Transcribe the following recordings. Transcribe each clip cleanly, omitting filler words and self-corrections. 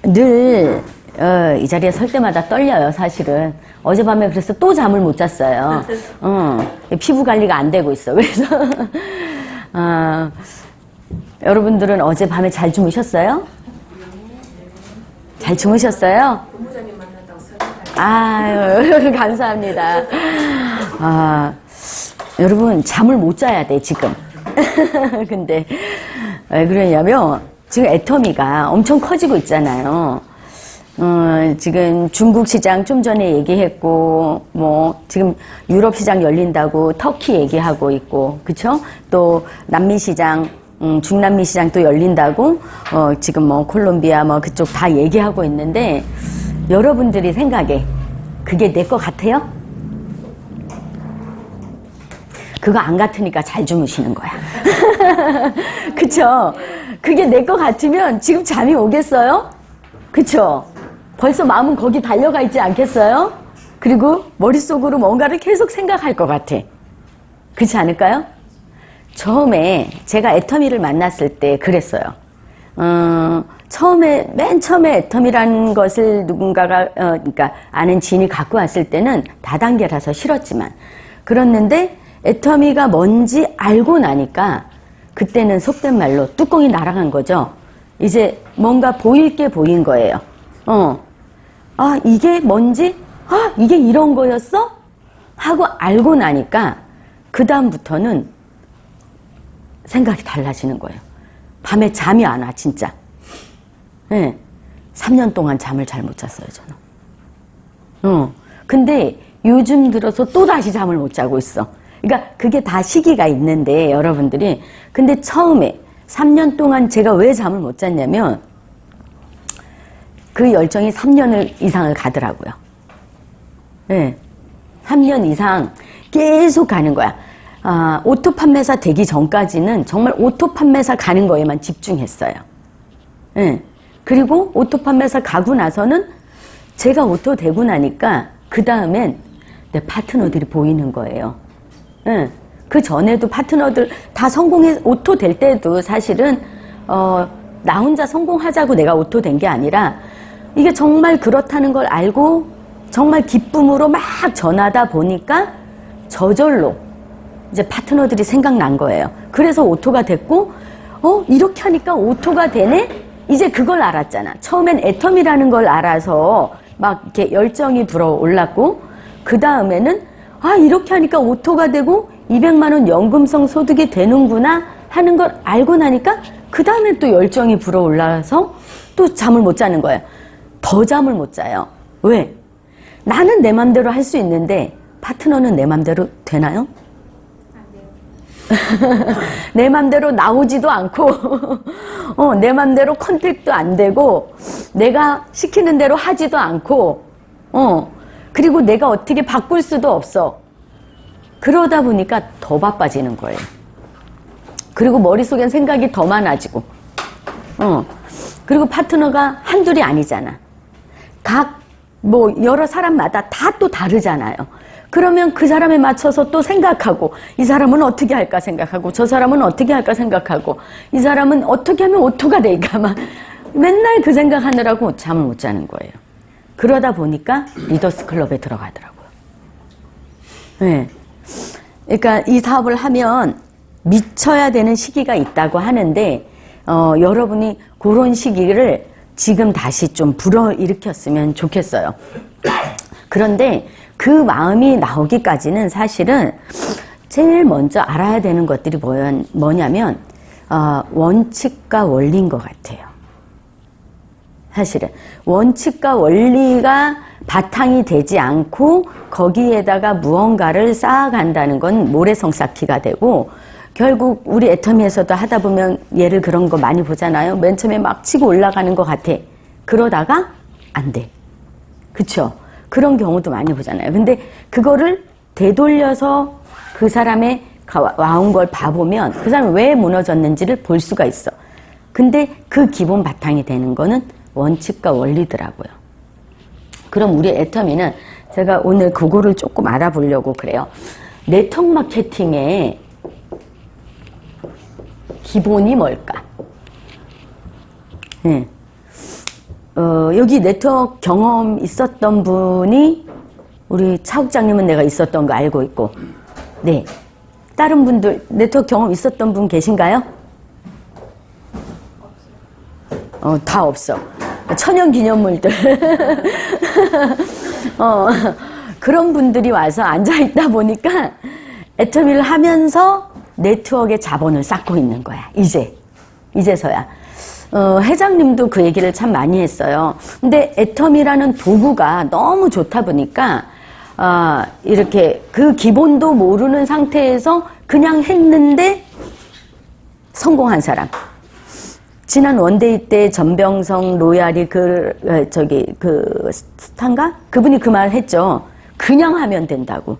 늘 이 자리에 설 때마다 떨려요, 사실은. 어젯밤에 그래서 또 잠을 못 잤어요. 피부 관리가 안 되고 있어. 그래서 여러분들은 어젯밤에 잘 주무셨어요? 잘 주무셨어요? 본부장님 만난다고 설명해요. 아유, 감사합니다. 여러분, 잠을 못 자야 돼, 지금. 근데, 왜 그러냐면, 지금 애터미가 엄청 커지고 있잖아요. 지금 중국 시장 좀 전에 얘기했고, 지금 유럽 시장 열린다고 터키 얘기하고 있고, 그쵸? 또, 남미 시장, 중남미 시장 또 열린다고, 지금 콜롬비아 그쪽 다 얘기하고 있는데, 여러분들이 생각에, 그게 내 거 같아요? 그거 안 같으니까 잘 주무시는 거야. 그쵸? 그게 내 거 같으면 지금 잠이 오겠어요? 그쵸? 벌써 마음은 거기 달려가 있지 않겠어요? 그리고 머릿속으로 뭔가를 계속 생각할 것 같아. 그렇지 않을까요? 제가 애터미를 만났을 때 그랬어요. 맨 처음에 애터미라는 것을 누군가가, 그러니까 아는 지인이 갖고 왔을 때는 다단계라서 싫었지만, 그랬는데 애터미가 뭔지 알고 나니까 그때는 속된 말로 뚜껑이 날아간 거죠. 이제 뭔가 보일 게 보인 거예요. 이게 뭔지? 이게 이런 거였어? 하고 알고 나니까 그 다음부터는 생각이 달라지는 거예요. 밤에 잠이 안 와, 진짜. 네. 3년 동안 잠을 잘 못 잤어요, 저는. 근데 요즘 들어서 또 다시 잠을 못 자고 있어. 그러니까 그게 다 시기가 있는데, 여러분들이. 근데 처음에 3년 동안 제가 왜 잠을 못 잤냐면, 그 열정이 3년 이상을 가더라고요. 네. 3년 이상 계속 가는 거야. 오토 판매사 되기 전까지는 정말 오토 판매사 가는 거에만 집중했어요. 네. 그리고 오토 판매사 가고 나서는 제가 오토 되고 나니까 그 다음엔 내 파트너들이 보이는 거예요. 네. 그 전에도 파트너들 다 오토 될 때도 사실은 나 혼자 성공하자고 내가 오토 된 게 아니라 이게 정말 그렇다는 걸 알고 정말 기쁨으로 막 전하다 보니까 저절로 이제 파트너들이 생각난 거예요. 그래서 오토가 됐고, 이렇게 하니까 오토가 되네? 이제 그걸 알았잖아. 처음엔 애텀이라는 걸 알아서 막 이렇게 열정이 불어올랐고, 그 다음에는, 이렇게 하니까 오토가 되고, 200만 원 연금성 소득이 되는구나 하는 걸 알고 나니까, 그 다음에 또 열정이 불어올라서 또 잠을 못 자는 거예요. 더 잠을 못 자요. 왜? 나는 내 맘대로 할 수 있는데 파트너는 내 맘대로 되나요? 안 돼요. 내 맘대로 나오지도 않고 내 맘대로 컨택도 안 되고 내가 시키는 대로 하지도 않고 그리고 내가 어떻게 바꿀 수도 없어. 그러다 보니까 더 바빠지는 거예요. 그리고 머릿속엔 생각이 더 많아지고 그리고 파트너가 한둘이 아니잖아. 여러 사람마다 다 또 다르잖아요. 그러면 그 사람에 맞춰서 또 생각하고, 이 사람은 어떻게 할까 생각하고, 저 사람은 어떻게 할까 생각하고, 이 사람은 어떻게 하면 오토가 될까 막 맨날 그 생각하느라고 잠을 못 자는 거예요. 그러다 보니까 리더스 클럽에 들어가더라고요. 네. 그러니까 이 사업을 하면 미쳐야 되는 시기가 있다고 하는데, 여러분이 그런 시기를 지금 다시 좀 불어일으켰으면 좋겠어요. 그런데 그 마음이 나오기까지는 사실은 제일 먼저 알아야 되는 것들이 뭐냐면 원칙과 원리인 것 같아요. 사실은 원칙과 원리가 바탕이 되지 않고 거기에다가 무언가를 쌓아간다는 건 모래성 쌓기가 되고, 결국 우리 애터미에서도 하다 보면 예를 그런 거 많이 보잖아요. 맨 처음에 막 치고 올라가는 것 같아. 그러다가 안 돼. 그쵸? 그런 경우도 많이 보잖아요. 근데 그거를 되돌려서 그 사람의 와온 걸 봐보면 그 사람이 왜 무너졌는지를 볼 수가 있어. 근데 그 기본 바탕이 되는 거는 원칙과 원리더라고요. 그럼 우리 애터미는 제가 오늘 그거를 조금 알아보려고 그래요. 네트워크 마케팅에 기본이 뭘까? 네. 여기 네트워크 경험 있었던 분이 우리 차국장님은 내가 있었던 거 알고 있고, 네. 다른 분들 네트워크 경험 있었던 분 계신가요? 다 없어. 천연 기념물들. 그런 분들이 와서 앉아있다 보니까 애터미를 하면서 네트워크의 자본을 쌓고 있는 거야. 이제서야. 회장님도 그 얘기를 참 많이 했어요. 근데 애터미라는 도구가 너무 좋다 보니까 이렇게 그 기본도 모르는 상태에서 그냥 했는데 성공한 사람. 지난 원데이 때 전병성 로얄이 스탄가? 그분이 그 말 했죠. 그냥 하면 된다고.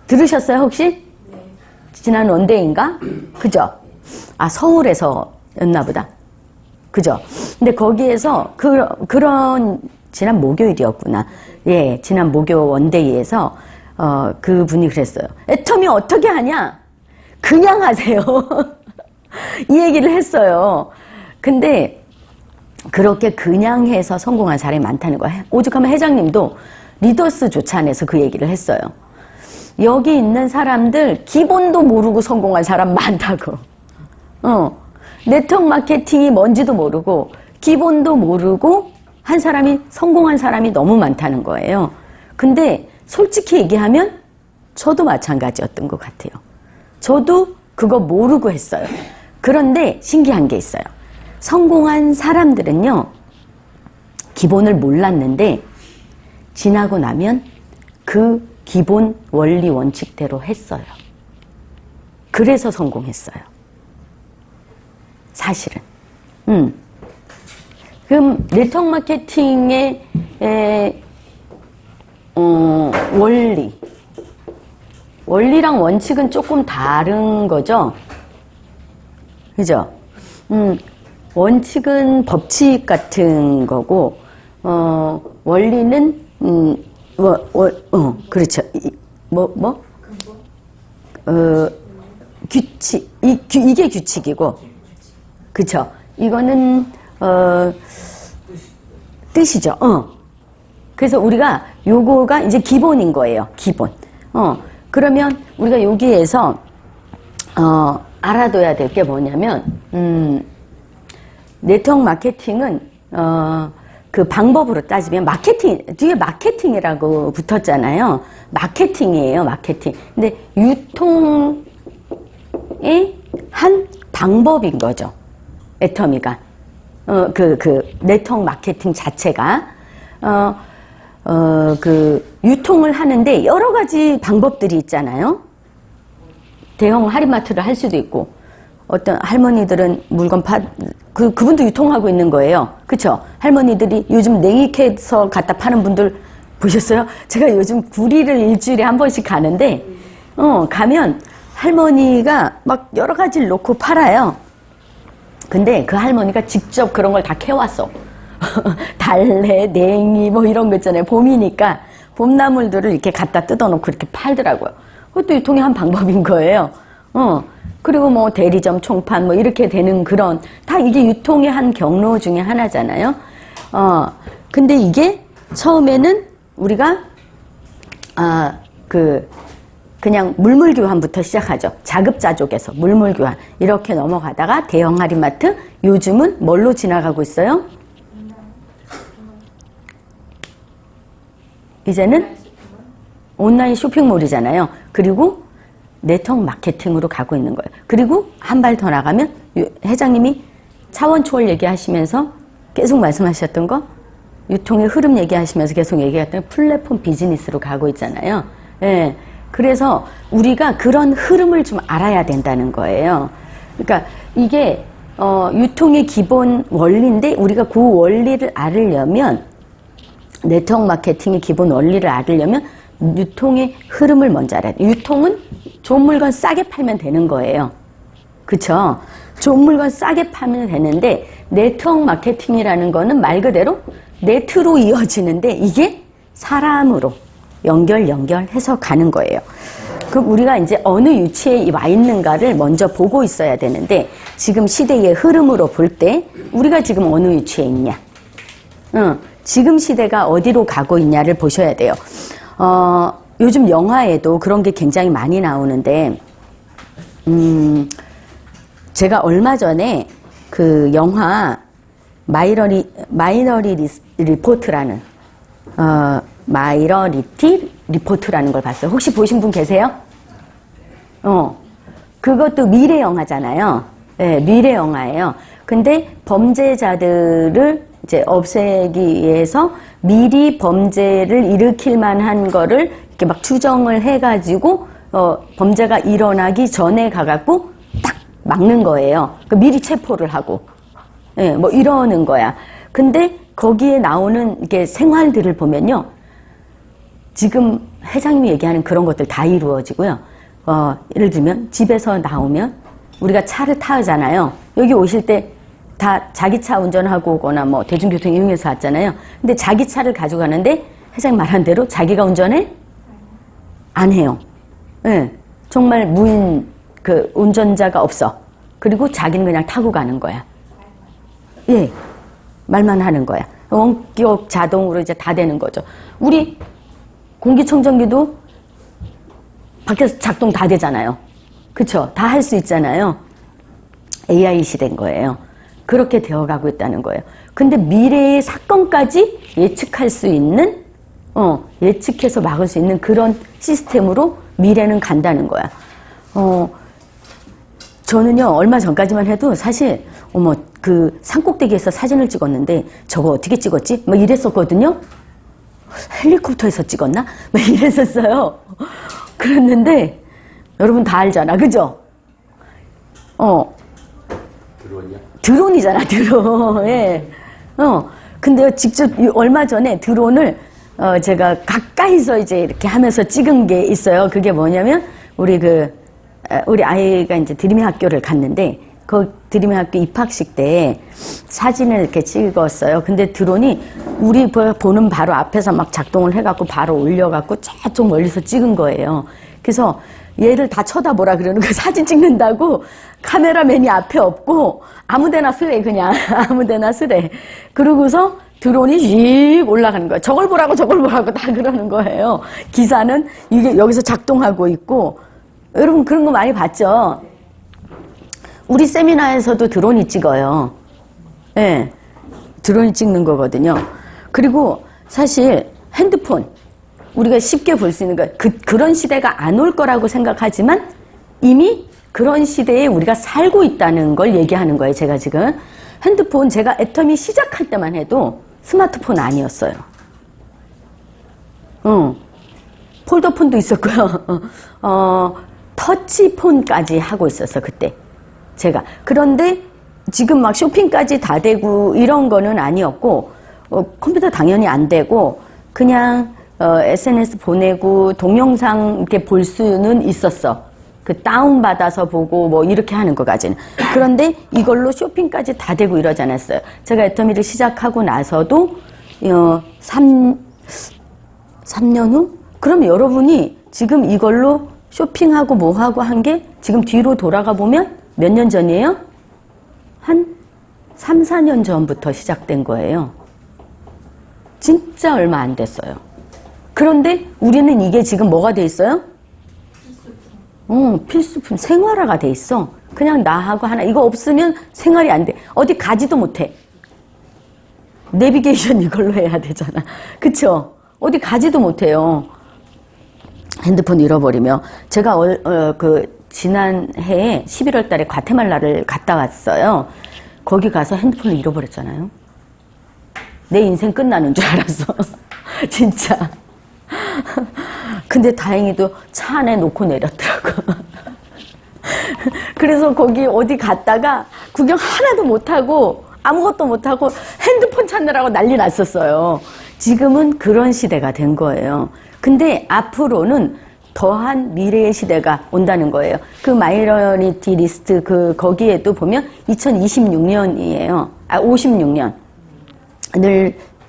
들으셨어요, 혹시? 네. 지난 원데이인가? 그죠? 서울에서였나 보다. 그죠? 근데 거기에서 그런 지난 목요일이었구나. 예, 지난 목요 원데이에서 그분이 그랬어요. 애터미 어떻게 하냐? 그냥 하세요. 이 얘기를 했어요. 근데 그렇게 그냥 해서 성공한 사람이 많다는 거예요. 오죽하면 회장님도 리더스 조찬에서 그 얘기를 했어요. 여기 있는 사람들 기본도 모르고 성공한 사람 많다고. 네트워크 마케팅이 뭔지도 모르고 기본도 모르고 한 사람이 성공한 사람이 너무 많다는 거예요. 근데 솔직히 얘기하면 저도 마찬가지였던 것 같아요. 저도 그거 모르고 했어요. 그런데 신기한 게 있어요. 성공한 사람들은요, 기본을 몰랐는데 지나고 나면 그 기본 원리 원칙대로 했어요. 그래서 성공했어요. 사실은. 그럼 네트워크 마케팅의 원리랑 원칙은 조금 다른 거죠. 그죠? 원칙은 법칙 같은 거고, 원리는, 그렇죠. 규칙, 이게 규칙이고, 그쵸. 이거는, 뜻이죠. 그래서 우리가 요거가 이제 기본인 거예요. 기본. 그러면 우리가 여기에서, 알아둬야 될 게 뭐냐면, 네트워크 마케팅은 그 방법으로 따지면 뒤에 마케팅이라고 붙었잖아요. 마케팅이에요, 마케팅. 근데 유통의 한 방법인 거죠. 애터미가 네트워크 마케팅 자체가 유통을 하는데 여러 가지 방법들이 있잖아요. 대형 할인마트를 할 수도 있고, 어떤 할머니들은 물건 그분도 유통하고 있는 거예요. 그쵸? 할머니들이 요즘 냉이캐서 갖다 파는 분들 보셨어요? 제가 요즘 구리를 일주일에 한 번씩 가는데, 가면 할머니가 막 여러 가지를 놓고 팔아요. 근데 그 할머니가 직접 그런 걸 다 캐왔어. 달래, 냉이, 뭐 이런 거 있잖아요. 봄이니까 봄나물들을 이렇게 갖다 뜯어놓고 이렇게 팔더라고요. 그것도 유통의 한 방법인 거예요. 그리고 뭐 대리점, 총판 뭐 이렇게 되는 그런, 다 이게 유통의 한 경로 중에 하나잖아요. 근데 이게 처음에는 우리가, 그냥 물물교환부터 시작하죠. 자급자족에서 물물교환. 이렇게 넘어가다가 대형 할인마트, 요즘은 뭘로 지나가고 있어요? 이제는 온라인 쇼핑몰이잖아요. 그리고 네트워크 마케팅으로 가고 있는 거예요. 그리고 한 발 더 나가면 회장님이 차원 초월 얘기하시면서 계속 말씀하셨던 거, 유통의 흐름 얘기하시면서 계속 얘기했던 플랫폼 비즈니스로 가고 있잖아요. 예. 그래서 우리가 그런 흐름을 좀 알아야 된다는 거예요. 그러니까 이게 유통의 기본 원리인데 우리가 그 원리를 알으려면, 네트워크 마케팅의 기본 원리를 알으려면 유통의 흐름을 먼저 알아야 돼요. 유통은 좋은 물건 싸게 팔면 되는 거예요. 그쵸? 좋은 물건 싸게 팔면 되는데, 네트워크 마케팅이라는 거는 말 그대로 네트로 이어지는데 이게 사람으로 연결해서 가는 거예요. 그럼 우리가 이제 어느 위치에 와 있는가를 먼저 보고 있어야 되는데, 지금 시대의 흐름으로 볼 때 우리가 지금 어느 위치에 있냐, 지금 시대가 어디로 가고 있냐를 보셔야 돼요. 요즘 영화에도 그런 게 굉장히 많이 나오는데, 제가 얼마 전에 그 영화 마이너리티 리포트라는 마이너리티 리포트라는 걸 봤어요. 혹시 보신 분 계세요? 그것도 미래 영화잖아요. 네, 미래 영화예요. 근데 범죄자들을 이제 없애기 위해서 미리 범죄를 일으킬 만한 거를 이렇게 막 추정을 해가지고 범죄가 일어나기 전에 가갖고 딱 막는 거예요. 미리 체포를 하고, 예, 뭐 이러는 거야. 근데 거기에 나오는 이게 생활들을 보면요, 지금 회장님이 얘기하는 그런 것들 다 이루어지고요. 예를 들면 집에서 나오면 우리가 차를 타잖아요. 여기 오실 때 다 자기 차 운전하고 오거나 뭐 대중교통 이용해서 왔잖아요. 근데 자기 차를 가지고 가는데 회장님 말한 대로 자기가 운전해? 안 해요. 예, 정말 무인 그 운전자가 없어. 그리고 자기는 그냥 타고 가는 거야. 예, 말만 하는 거야. 원격 자동으로 이제 다 되는 거죠. 우리 공기청정기도 밖에서 작동 다 되잖아요. 그쵸? 다 할 수 있잖아요. AI 시대인 거예요. 그렇게 되어가고 있다는 거예요. 근데 미래의 사건까지 예측할 수 있는, 예측해서 막을 수 있는 그런 시스템으로 미래는 간다는 거야. 저는요, 얼마 전까지만 해도 사실, 그 산꼭대기에서 사진을 찍었는데 저거 어떻게 찍었지? 막 이랬었거든요. 헬리콥터에서 찍었나? 막 이랬었어요. 그랬는데, 여러분 다 알잖아. 그죠? 드론이야? 드론이잖아, 드론. 예. 근데 직접 얼마 전에 드론을 제가 가까이서 이제 이렇게 하면서 찍은 게 있어요. 그게 뭐냐면 우리 아이가 이제 드림의 학교를 갔는데 그 드림의 학교 입학식 때 사진을 이렇게 찍었어요. 근데 드론이 우리 보는 바로 앞에서 막 작동을 해갖고 바로 올려갖고 저쪽 멀리서 찍은 거예요. 그래서 얘를 다 쳐다보라 그러는 거, 사진 찍는다고 카메라맨이 앞에 없고 아무데나 쓰래, 그냥 아무데나 쓰래. 그러고서 드론이 씩 올라가는 거예요. 저걸 보라고 다 그러는 거예요. 기사는 이게 여기서 작동하고 있고. 여러분 그런 거 많이 봤죠? 우리 세미나에서도 드론이 찍어요. 예, 네, 드론이 찍는 거거든요. 그리고 사실 핸드폰 우리가 쉽게 볼 수 있는 거, 그런 시대가 안 올 거라고 생각하지만 이미 그런 시대에 우리가 살고 있다는 걸 얘기하는 거예요. 제가 지금 핸드폰, 제가 애터미 시작할 때만 해도 스마트폰 아니었어요. 폴더폰도 있었고요. 터치폰까지 하고 있었어, 그때 제가. 그런데 지금 막 쇼핑까지 다 되고 이런 거는 아니었고, 컴퓨터 당연히 안 되고 그냥 SNS 보내고 동영상 이렇게 볼 수는 있었어. 그 다운받아서 보고 뭐 이렇게 하는 거까지는. 그런데 이걸로 쇼핑까지 다 되고 이러지 않았어요. 제가 애터미를 시작하고 나서도 3년 후? 그럼 여러분이 지금 이걸로 쇼핑하고 뭐하고 한 게 지금 뒤로 돌아가 보면 몇 년 전이에요? 한 3, 4년 전부터 시작된 거예요. 진짜 얼마 안 됐어요. 그런데 우리는 이게 지금 뭐가 돼 있어요? 필수품, 생활화가 돼 있어. 그냥 나하고 하나, 이거 없으면 생활이 안 돼. 어디 가지도 못해. 내비게이션 이걸로 해야 되잖아. 그쵸? 어디 가지도 못해요. 핸드폰 잃어버리면. 제가 지난 해에 11월 달에 과테말라를 갔다 왔어요. 거기 가서 핸드폰을 잃어버렸잖아요. 내 인생 끝나는 줄 알았어. 진짜. 근데 다행히도 차 안에 놓고 내렸더라고. 그래서 거기 어디 갔다가 구경 하나도 못하고 아무것도 못하고 핸드폰 찾느라고 난리 났었어요. 지금은 그런 시대가 된 거예요. 근데 앞으로는 더한 미래의 시대가 온다는 거예요. 그 마이너리티 리스트 거기에도 보면 2026년이에요. 56년을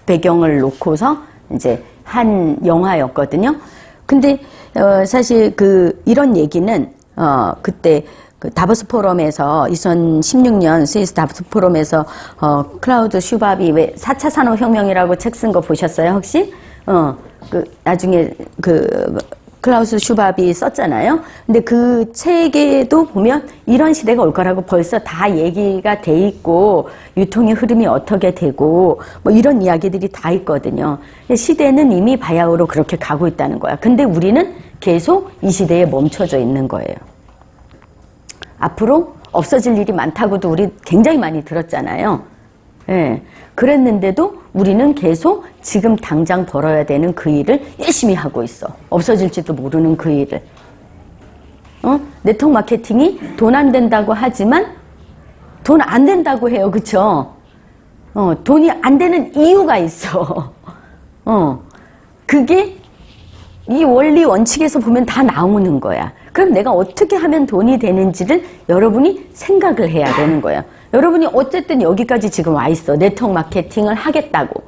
배경을 놓고서 이제 한 영화였거든요. 근데 사실 이런 얘기는 그때 그 다보스 포럼에서 2016년 스위스 다보스 포럼에서 클라우드 슈밥이 왜 4차 산업혁명이라고 책 쓴 거 보셨어요 혹시? 나중에 클라우스 슈밥이 썼잖아요. 근데 그 책에도 보면 이런 시대가 올 거라고 벌써 다 얘기가 돼 있고 유통의 흐름이 어떻게 되고 뭐 이런 이야기들이 다 있거든요. 시대는 이미 바야흐로 그렇게 가고 있다는 거야. 근데 우리는 계속 이 시대에 멈춰져 있는 거예요. 앞으로 없어질 일이 많다고도 우리 굉장히 많이 들었잖아요. 예. 그랬는데도 우리는 계속 지금 당장 벌어야 되는 그 일을 열심히 하고 있어. 없어질지도 모르는 그 일을. 네트워크 마케팅이 돈 안 된다고 하지만 돈 안 된다고 해요. 그쵸? 돈이 안 되는 이유가 있어. 그게 이 원리 원칙에서 보면 다 나오는 거야. 그럼 내가 어떻게 하면 돈이 되는지를 여러분이 생각을 해야 되는 거예요. 여러분이 어쨌든 여기까지 지금 와 있어. 네트워크 마케팅을 하겠다고.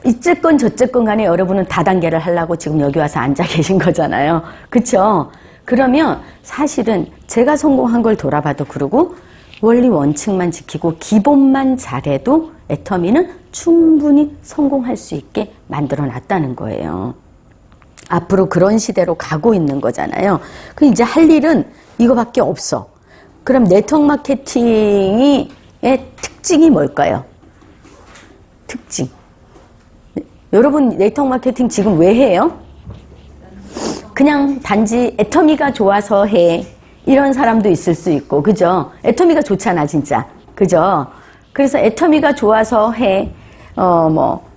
이쨌건 저쨌건 간에 여러분은 다단계를 하려고 지금 여기 와서 앉아 계신 거잖아요. 그쵸? 그러면 사실은 제가 성공한 걸 돌아봐도 그러고 원리 원칙만 지키고 기본만 잘해도 애터미는 충분히 성공할 수 있게 만들어 놨다는 거예요. 앞으로 그런 시대로 가고 있는 거잖아요. 그 이제 할 일은 이거밖에 없어. 그럼 네트워크 마케팅의 특징이 뭘까요? 특징. 여러분 네트워크 마케팅 지금 왜 해요? 그냥 단지 애터미가 좋아서 해. 이런 사람도 있을 수 있고, 그죠? 애터미가 좋잖아, 진짜. 그죠? 그래서 애터미가 좋아서 해.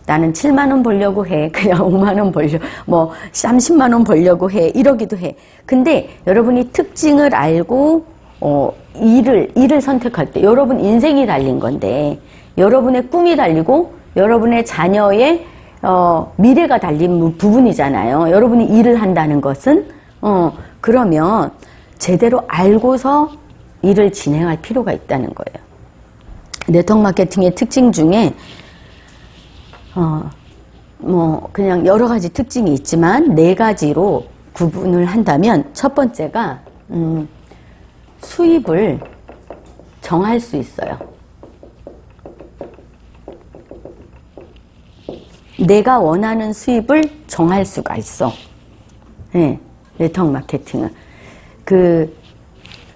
나는 7만 원 벌려고 해. 그냥 5만 원 벌려. 30만 원 벌려고 해. 이러기도 해. 근데 여러분이 특징을 알고, 일을 선택할 때, 여러분 인생이 달린 건데, 여러분의 꿈이 달리고, 여러분의 자녀의, 미래가 달린 부분이잖아요. 여러분이 일을 한다는 것은, 그러면 제대로 알고서 일을 진행할 필요가 있다는 거예요. 네트워크 마케팅의 특징 중에, 그냥 여러 가지 특징이 있지만, 4가지로 구분을 한다면, 첫 번째가, 수입을 정할 수 있어요. 내가 원하는 수입을 정할 수가 있어. 네, 네트워크 마케팅은.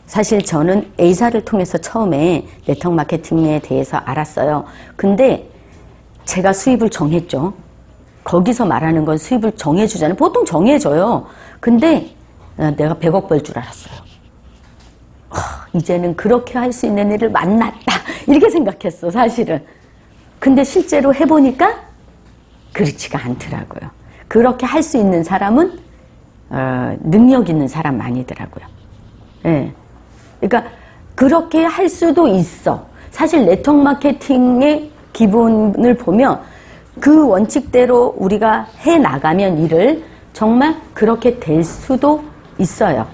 사실 저는 A사를 통해서 처음에 네트워크 마케팅에 대해서 알았어요. 근데 제가 수입을 정했죠. 거기서 말하는 건 수입을 정해주잖아요. 보통 정해줘요. 근데 내가 100억 벌 줄 알았어요. 이제는 그렇게 할 수 있는 일을 만났다. 이렇게 생각했어, 사실은. 근데 실제로 해보니까 그렇지가 않더라고요. 그렇게 할 수 있는 사람은 능력 있는 사람만이더라고요. 예. 그러니까 그렇게 할 수도 있어. 사실 네트워크 마케팅의 기본을 보면 그 원칙대로 우리가 해나가면 일을 정말 그렇게 될 수도 있어요.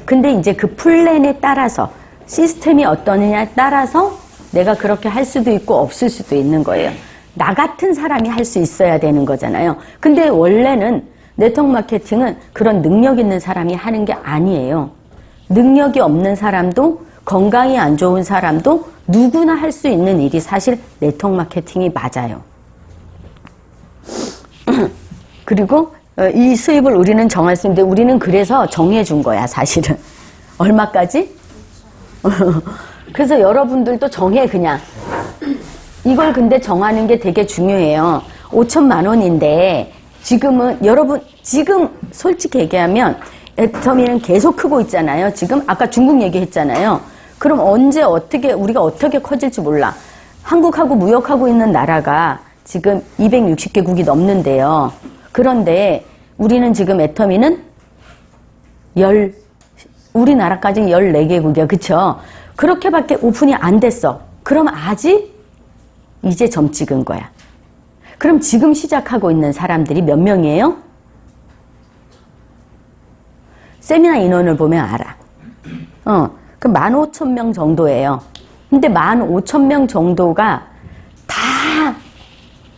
근데 이제 그 플랜에 따라서 시스템이 어떠느냐에 따라서 내가 그렇게 할 수도 있고 없을 수도 있는 거예요. 나 같은 사람이 할 수 있어야 되는 거잖아요. 근데 원래는 네트워크 마케팅은 그런 능력 있는 사람이 하는 게 아니에요. 능력이 없는 사람도 건강이 안 좋은 사람도 누구나 할 수 있는 일이 사실 네트워크 마케팅이 맞아요. 그리고 이 수입을 우리는 정할 수 있는데 우리는 그래서 정해준 거야, 사실은. 얼마까지? 그래서 여러분들도 정해, 그냥. 이걸 근데 정하는 게 되게 중요해요. 5천만 원인데 지금은 여러분 지금 솔직히 얘기하면 애터미는 계속 크고 있잖아요. 지금 아까 중국 얘기했잖아요. 그럼 언제 어떻게 우리가 어떻게 커질지 몰라. 한국하고 무역하고 있는 나라가 지금 260개국이 넘는데요. 그런데 우리는 지금 애터미는 우리나라까지 14개국이야. 그쵸? 그렇게밖에 오픈이 안 됐어. 그럼 아직 이제 점 찍은 거야. 그럼 지금 시작하고 있는 사람들이 몇 명이에요? 세미나 인원을 보면 알아. 그럼 15,000명 정도예요. 근데 15,000명 정도가 다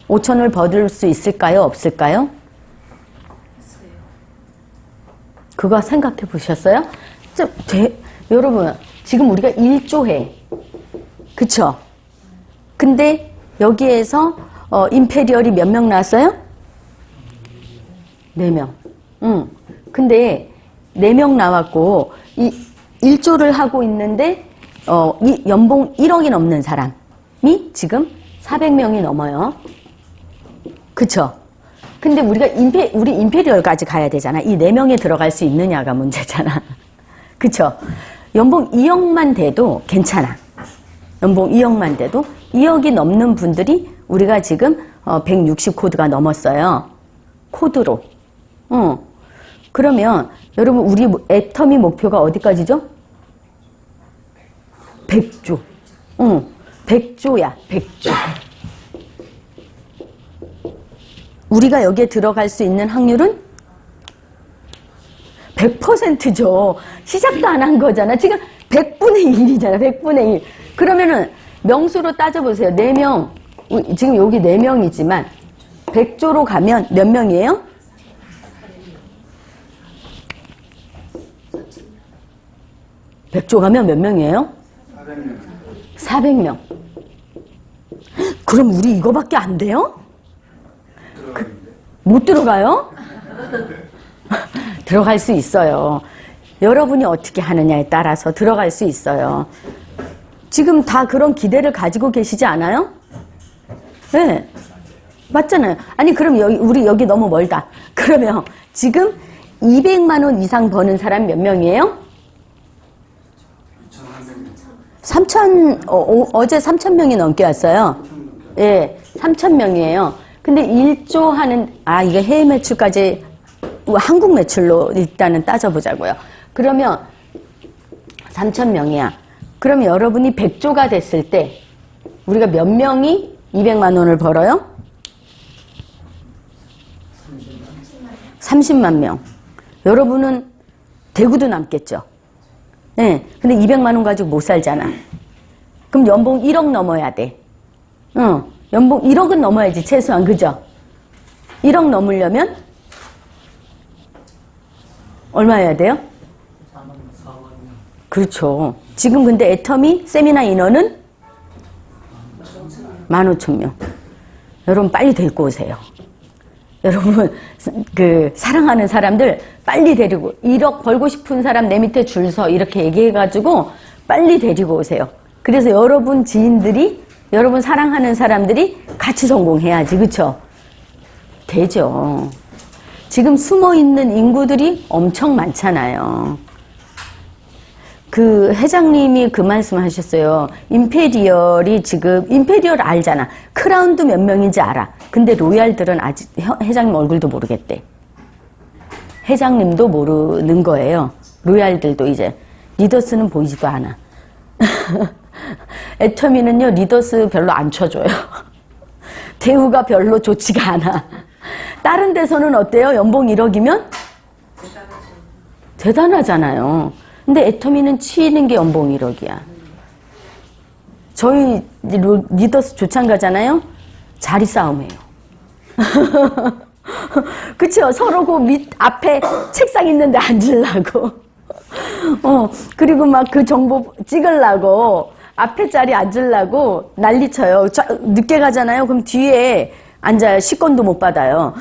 5천을 벌을 수 있을까요? 없을까요? 그거 생각해 보셨어요? 여러분, 지금 우리가 1조해. 그쵸? 근데 여기에서 임페리얼이 몇 명 나왔어요? 4명. 근데 4명 나왔고 이 1조를 하고 있는데 이 연봉 1억이 넘는 사람이 지금 400명이 넘어요. 그쵸? 근데 우리가 우리 임페리얼까지 가야 되잖아. 이 4명에 들어갈 수 있느냐가 문제잖아. 그쵸? 연봉 2억만 돼도 괜찮아. 연봉 2억만 돼도 2억이 넘는 분들이 우리가 지금 160 코드가 넘었어요. 코드로. 그러면 여러분 우리 애터미 목표가 어디까지죠? 100조. 100조야. 100조. 우리가 여기에 들어갈 수 있는 확률은 100%죠. 시작도 안 한 거잖아. 지금 100분의 1이잖아. 100분의 1. 그러면은 명수로 따져보세요. 4명. 지금 여기 4명이지만 100조로 가면 몇 명이에요? 100조 가면 몇 명이에요? 400명. 그럼 우리 이거밖에 안 돼요? 못 들어가요? 들어갈 수 있어요. 여러분이 어떻게 하느냐에 따라서 들어갈 수 있어요. 지금 다 그런 기대를 가지고 계시지 않아요? 네. 맞잖아요. 아니, 그럼 우리 여기 너무 멀다. 그러면 지금 200만 원 이상 버는 사람 몇 명이에요? 어제 3,000명이 넘게 왔어요. 예, 3,000명이에요. 근데 1조 하는, 이게 해외 매출까지 한국 매출로 일단은 따져보자고요. 그러면 3,000명이야. 그럼 여러분이 100조가 됐을 때 우리가 몇 명이 200만 원을 벌어요? 30만 명. 여러분은 대구도 남겠죠? 네. 근데 200만 원 가지고 못 살잖아. 그럼 연봉 1억 넘어야 돼. 연봉 1억은 넘어야지, 최소한. 그죠? 1억 넘으려면 얼마 해야 돼요? 그렇죠. 지금 근데 애터미 세미나 인원은 15,000명. 여러분 빨리 데리고 오세요. 여러분 사랑하는 사람들 빨리 데리고 1억 벌고 싶은 사람 내 밑에 줄 서 이렇게 얘기해가지고 빨리 데리고 오세요. 그래서 여러분 지인들이 여러분 사랑하는 사람들이 같이 성공해야지. 그쵸? 되죠. 지금 숨어있는 인구들이 엄청 많잖아요. 그 회장님이 그 말씀 하셨어요. 임페리얼이 지금, 임페리얼 알잖아. 크라운도 몇 명인지 알아. 근데 로얄들은 아직 회장님 얼굴도 모르겠대. 회장님도 모르는 거예요. 로얄들도 이제. 리더스는 보이지도 않아. 애터미는요, 리더스 별로 안 쳐줘요. 대우가 별로 좋지가 않아. 다른 데서는 어때요? 연봉 1억이면? 대단하잖아요. 근데 애터미는 치는 게 연봉 1억이야. 저희 리더스 조창 가잖아요? 자리 싸움해요. 그쵸? 서로 그 앞에 책상 있는데 앉으려고. 그리고 막 그 정보 찍으려고 앞에 자리 앉으려고 난리쳐요. 늦게 가잖아요? 그럼 뒤에 앉아요. 식권도 못 받아요.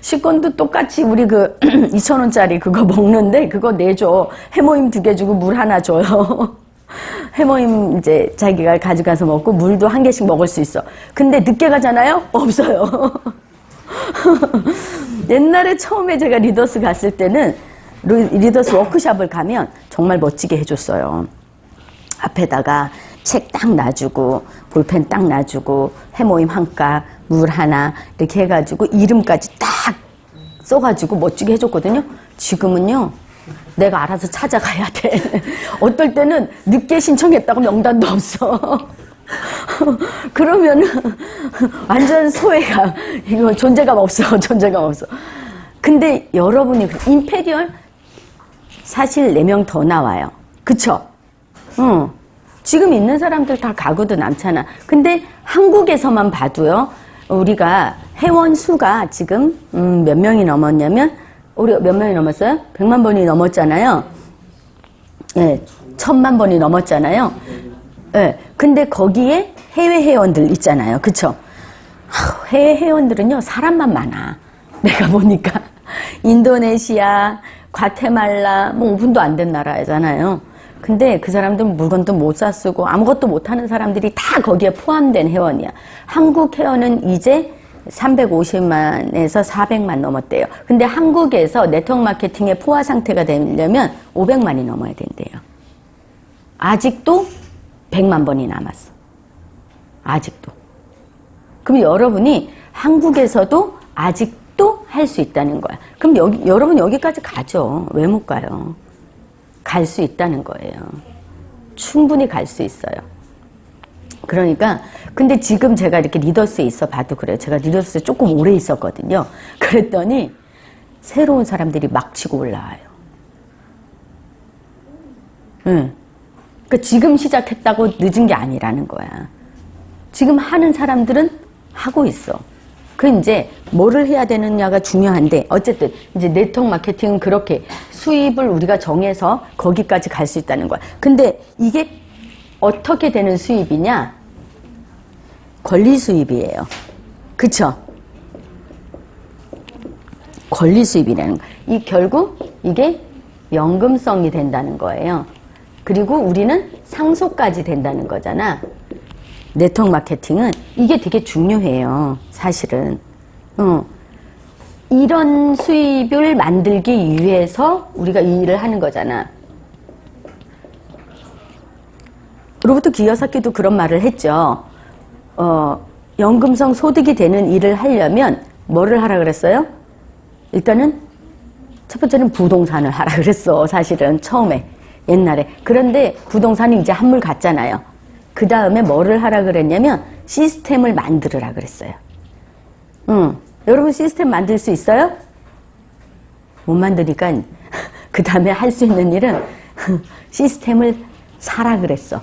식권도 똑같이 우리 2,000원짜리 그거 먹는데 그거 내줘. 해모임 2개 주고 물 하나 줘요. 해모임 이제 자기가 가져가서 먹고 물도 1개씩 먹을 수 있어. 근데 늦게 가잖아요? 없어요. 옛날에 처음에 제가 리더스 갔을 때는 리더스 워크숍을 가면 정말 멋지게 해줬어요. 앞에다가 책 딱 놔주고 볼펜 딱 놔주고 해모임 1값 물 하나 이렇게 해가지고 이름까지 딱 써가지고 멋지게 해줬거든요. 지금은요 내가 알아서 찾아가야 돼. 어떨 때는 늦게 신청했다고 명단도 없어. 그러면은 완전 소외감. 이거 존재감 없어. 존재감 없어. 근데 여러분이 임페리얼 사실 4명 더 나와요. 그쵸? 지금 있는 사람들 다 가구도 남잖아. 근데 한국에서만 봐도요, 우리가 회원 수가 지금 몇 명이 넘었냐면 우리 몇 명이 넘었어요? 100만 번이 넘었잖아요. 예, 1000만 번이 넘었잖아요. 예, 근데 거기에 해외 회원들 있잖아요. 그쵸? 해외 회원들은요, 사람만 많아. 내가 보니까. 인도네시아, 과테말라, 뭐 5분도 안 된 나라잖아요. 근데 그 사람들은 물건도 못 사쓰고 아무것도 못하는 사람들이 다 거기에 포함된 회원이야. 한국 회원은 이제 350만에서 400만 넘었대요. 근데 한국에서 네트워크 마케팅의 포화 상태가 되려면 500만이 넘어야 된대요. 아직도 100만 번이 남았어. 아직도. 그럼 여러분이 한국에서도 아직도 할 수 있다는 거야. 그럼 여러분 여기까지 가죠. 왜 못 가요? 갈 수 있다는 거예요. 충분히 갈 수 있어요. 그러니까 근데 지금 제가 이렇게 리더스에 있어 봐도 그래요. 제가 리더스에 조금 오래 있었거든요. 그랬더니 새로운 사람들이 막 치고 올라와요. 응. 그러니까 지금 시작했다고 늦은 게 아니라는 거야. 지금 하는 사람들은 하고 있어. 그 이제 뭐를 해야 되느냐가 중요한데 어쨌든 이제 네트워크 마케팅은 그렇게 수입을 우리가 정해서 거기까지 갈 수 있다는 거야. 근데 이게 어떻게 되는 수입이냐? 권리 수입이에요. 그쵸? 권리 수입이라는 거. 결국 이게 연금성이 된다는 거예요. 그리고 우리는 상속까지 된다는 거잖아. 네트워크 마케팅은 이게 되게 중요해요. 사실은. 이런 수입을 만들기 위해서 우리가 이 일을 하는 거잖아. 로버트 기요사키도 그런 말을 했죠. 연금성 소득이 되는 일을 하려면 뭐를 하라 그랬어요? 일단은 첫 번째는 부동산을 하라 그랬어. 사실은 처음에 옛날에. 그런데 부동산이 이제 한물 갔잖아요. 그 다음에 뭐를 하라 그랬냐면 시스템을 만들으라 그랬어요. 여러분 시스템 만들 수 있어요? 못 만드니까 그 다음에 할 수 있는 일은 시스템을 사라 그랬어.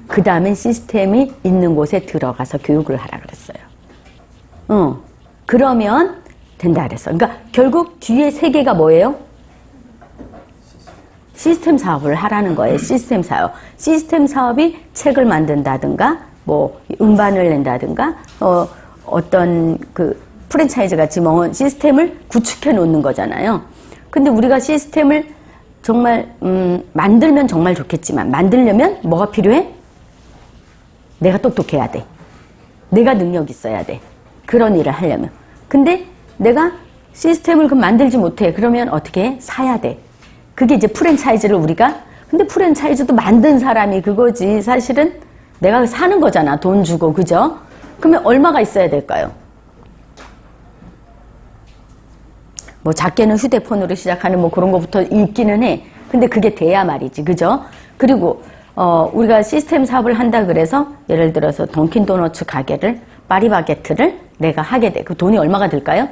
그 다음에 시스템이 있는 곳에 들어가서 교육을 하라 그랬어요. 그러면 된다 그랬어. 그러니까 결국 뒤에 세 개가 뭐예요? 시스템 사업을 하라는 거예요. 시스템 사업. 시스템 사업이 책을 만든다든가, 뭐, 음반을 낸다든가, 어떤 그 프랜차이즈 같이 뭐 시스템을 구축해 놓는 거잖아요. 근데 우리가 시스템을 정말, 만들면 정말 좋겠지만, 만들려면 뭐가 필요해? 내가 똑똑해야 돼. 내가 능력 있어야 돼. 그런 일을 하려면. 근데 내가 시스템을 만들지 못해. 그러면 어떻게 해? 사야 돼. 그게 이제 프랜차이즈를 우리가, 근데 프랜차이즈도 만든 사람이 그거지. 사실은 내가 사는 거잖아. 돈 주고, 그죠? 그러면 얼마가 있어야 될까요? 뭐 작게는 휴대폰으로 시작하는 뭐 그런 거부터 있기는 해. 근데 그게 돼야 말이지. 그죠? 그리고, 우리가 시스템 사업을 한다 그래서 예를 들어서 던킨 도너츠 가게를, 파리바게트를 내가 하게 돼. 그 돈이 얼마가 들까요?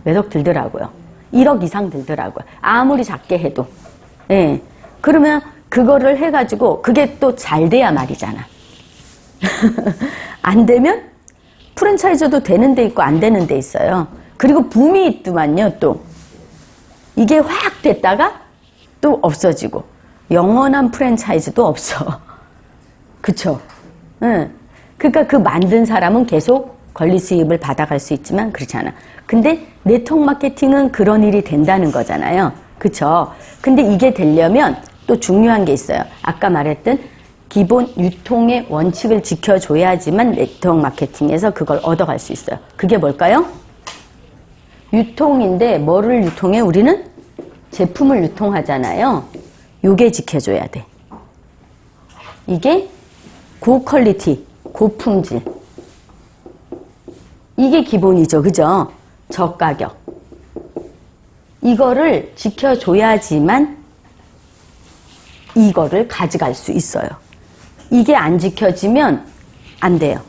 몇 억 들더라고요. 1억 이상 들더라고요. 아무리 작게 해도. 예. 그러면 그거를 해가지고 그게 또 잘 돼야 말이잖아. 안 되면 프랜차이즈도 되는 데 있고 안 되는 데 있어요. 그리고 붐이 있더만요, 또. 이게 확 됐다가 또 없어지고. 영원한 프랜차이즈도 없어. 그쵸? 응. 그러니까 그 만든 사람은 계속 권리 수입을 받아갈 수 있지만 그렇지 않아. 근데 네트워크 마케팅은 그런 일이 된다는 거잖아요. 그쵸? 근데 이게 되려면 또 중요한 게 있어요. 아까 말했던 기본 유통의 원칙을 지켜줘야지만 네트워크 마케팅에서 그걸 얻어갈 수 있어요. 그게 뭘까요? 유통인데 뭐를 유통해? 우리는 제품을 유통하잖아요. 요게 지켜줘야 돼. 이게 고퀄리티, 고품질. 이게 기본이죠. 그죠? 저가격. 이거를 지켜줘야지만 이거를 가져갈 수 있어요. 이게 안 지켜지면 안 돼요.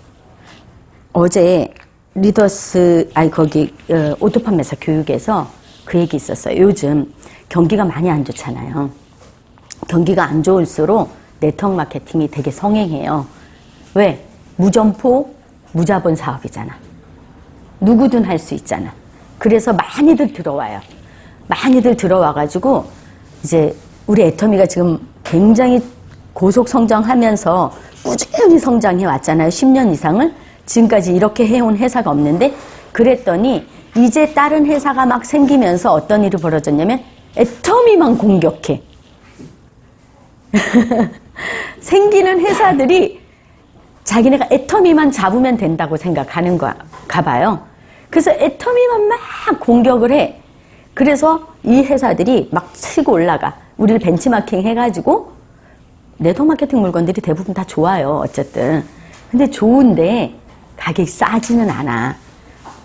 어제 리더스, 오토판매사 교육에서 그 얘기 있었어요. 요즘 경기가 많이 안 좋잖아요. 경기가 안 좋을수록 네트워크 마케팅이 되게 성행해요. 왜? 무점포, 무자본 사업이잖아. 누구든 할 수 있잖아. 그래서 많이들 들어와요. 많이들 들어와가지고 이제 우리 애터미가 지금 굉장히 고속 성장하면서 꾸준히 성장해 왔잖아요. 10년 이상을. 지금까지 이렇게 해온 회사가 없는데, 그랬더니 이제 다른 회사가 막 생기면서 어떤 일이 벌어졌냐면 애터미만 공격해. 생기는 회사들이 자기네가 애터미만 잡으면 된다고 생각하는가 봐요. 그래서 애터미만 막 공격을 해. 그래서 이 회사들이 막 치고 올라가. 우리를 벤치마킹 해가지고, 네트워크 마케팅 물건들이 대부분 다 좋아요. 어쨌든. 근데 좋은데 가격이 싸지는 않아.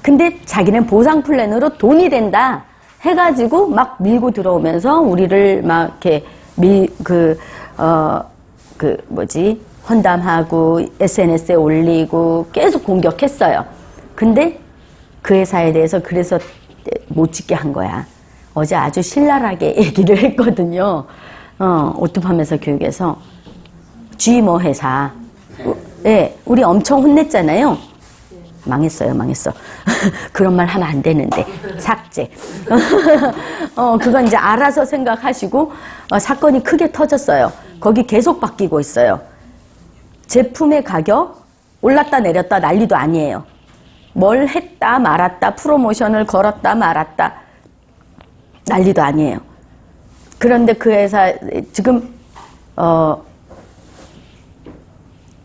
근데 자기는 보상 플랜으로 돈이 된다 해가지고 막 밀고 들어오면서 우리를 막 이렇게 헌담하고 SNS에 올리고 계속 공격했어요. 근데 그 회사에 대해서 그래서 못 찍게 한 거야. 어제 아주 신랄하게 얘기를 했거든요. 오토파면서 교육에서. GMO 회사. 예, 우리 엄청 혼냈잖아요. 망했어요. 그런 말 하면 안 되는데. 삭제. 그건 이제 알아서 생각하시고, 사건이 크게 터졌어요. 거기 계속 바뀌고 있어요. 제품의 가격 올랐다 내렸다 난리도 아니에요. 뭘 했다 말았다, 프로모션을 걸었다 말았다 난리도 아니에요. 그런데 그 회사 지금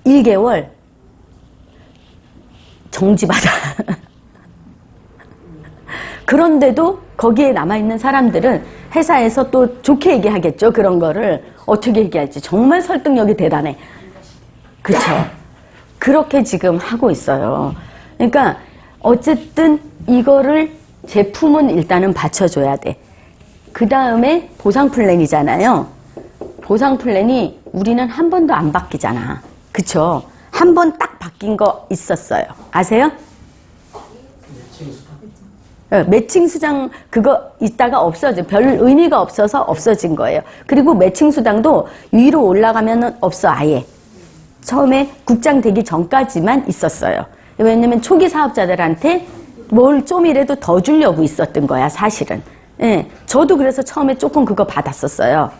1개월 정지받아. 그런데도 거기에 남아있는 사람들은 회사에서 또 좋게 얘기하겠죠. 그런 거를 어떻게 얘기할지. 정말 설득력이 대단해. 그쵸? 그렇게 지금 하고 있어요. 그러니까 어쨌든 이거를 제품은 일단은 받쳐줘야 돼. 그 다음에 보상 플랜이잖아요. 보상 플랜이 우리는 한 번도 안 바뀌잖아. 그쵸? 한 번 딱 바뀐 거 있었어요. 아세요? 매칭 수당 그거 있다가 없어져. 별 의미가 없어서 없어진 거예요. 그리고 매칭 수당도 위로 올라가면 없어 아예. 처음에 국장 되기 전까지만 있었어요. 왜냐면 초기 사업자들한테 뭘 좀이라도 더 주려고 있었던 거야 사실은. 예, 저도 그래서 처음에 조금 그거 받았었어요.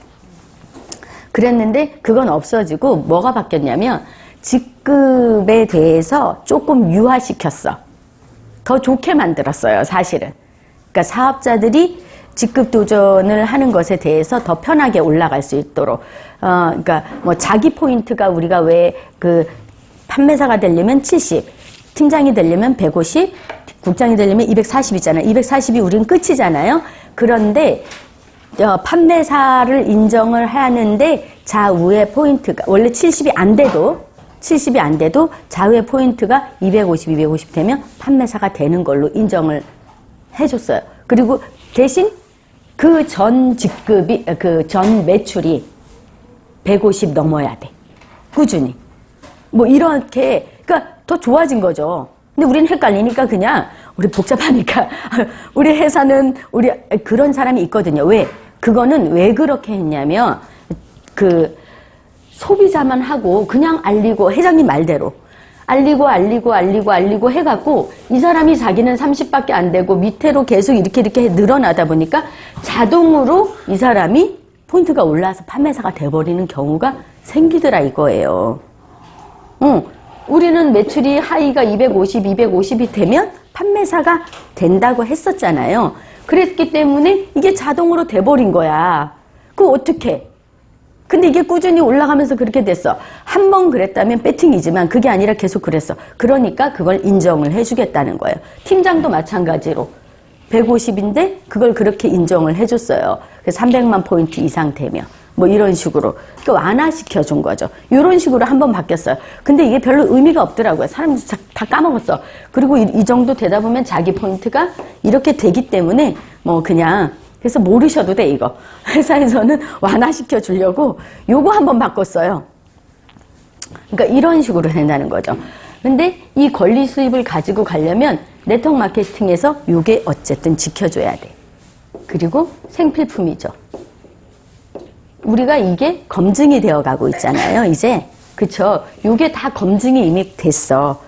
그랬는데 그건 없어지고 뭐가 바뀌었냐면 직급에 대해서 조금 유화시켰어. 더 좋게 만들었어요 사실은. 그러니까 사업자들이 직급 도전을 하는 것에 대해서 더 편하게 올라갈 수 있도록. 그러니까 뭐 자기 포인트가 우리가 왜 그 판매사가 되려면 70, 팀장이 되려면 150, 국장이 되려면 240이잖아요. 240이 우린 끝이잖아요. 그런데 판매사를 인정을 하는데 좌우의 포인트가 원래 70이 안 돼도 좌우의 포인트가 250 되면 판매사가 되는 걸로 인정을 해줬어요. 그리고 대신 그 전 직급이, 그 전 매출이 150 넘어야 돼. 꾸준히. 뭐 이렇게, 그러니까 더 좋아진 거죠. 근데 우리는 헷갈리니까 그냥, 우리 복잡하니까, 우리 회사는, 우리, 그런 사람이 있거든요. 왜? 그거는 왜 그렇게 했냐면, 소비자만 하고 그냥 알리고, 회장님 말대로. 알리고 해갖고 이 사람이 자기는 30밖에 안 되고 밑으로 계속 이렇게 늘어나다 보니까 자동으로 이 사람이 포인트가 올라와서 판매사가 돼버리는 경우가 생기더라 이거예요. 우리는 매출이 하이가 250이 되면 판매사가 된다고 했었잖아요. 그랬기 때문에 이게 자동으로 돼버린 거야. 그거 어떡해? 근데 이게 꾸준히 올라가면서 그렇게 됐어. 한 번 그랬다면 배팅이지만 그게 아니라 계속 그랬어. 그러니까 그걸 인정을 해주겠다는 거예요. 팀장도 마찬가지로 150인데 그걸 그렇게 인정을 해줬어요. 그래서 300만 포인트 이상 되면 뭐 이런 식으로 그러니까 완화시켜 준 거죠. 이런 식으로 한 번 바뀌었어요. 근데 이게 별로 의미가 없더라고요. 사람들이 다 까먹었어. 그리고 이 정도 되다 보면 자기 포인트가 이렇게 되기 때문에 뭐 그냥 그래서 모르셔도 돼 이거. 회사에서는 완화시켜 주려고 요거 한번 바꿨어요. 그러니까 이런 식으로 된다는 거죠. 근데 이 권리 수입을 가지고 가려면 네트워크 마케팅에서 요게 어쨌든 지켜줘야 돼. 그리고 생필품이죠. 우리가 이게 검증이 되어 가고 있잖아요 이제. 그쵸? 요게 다 검증이 이미 됐어.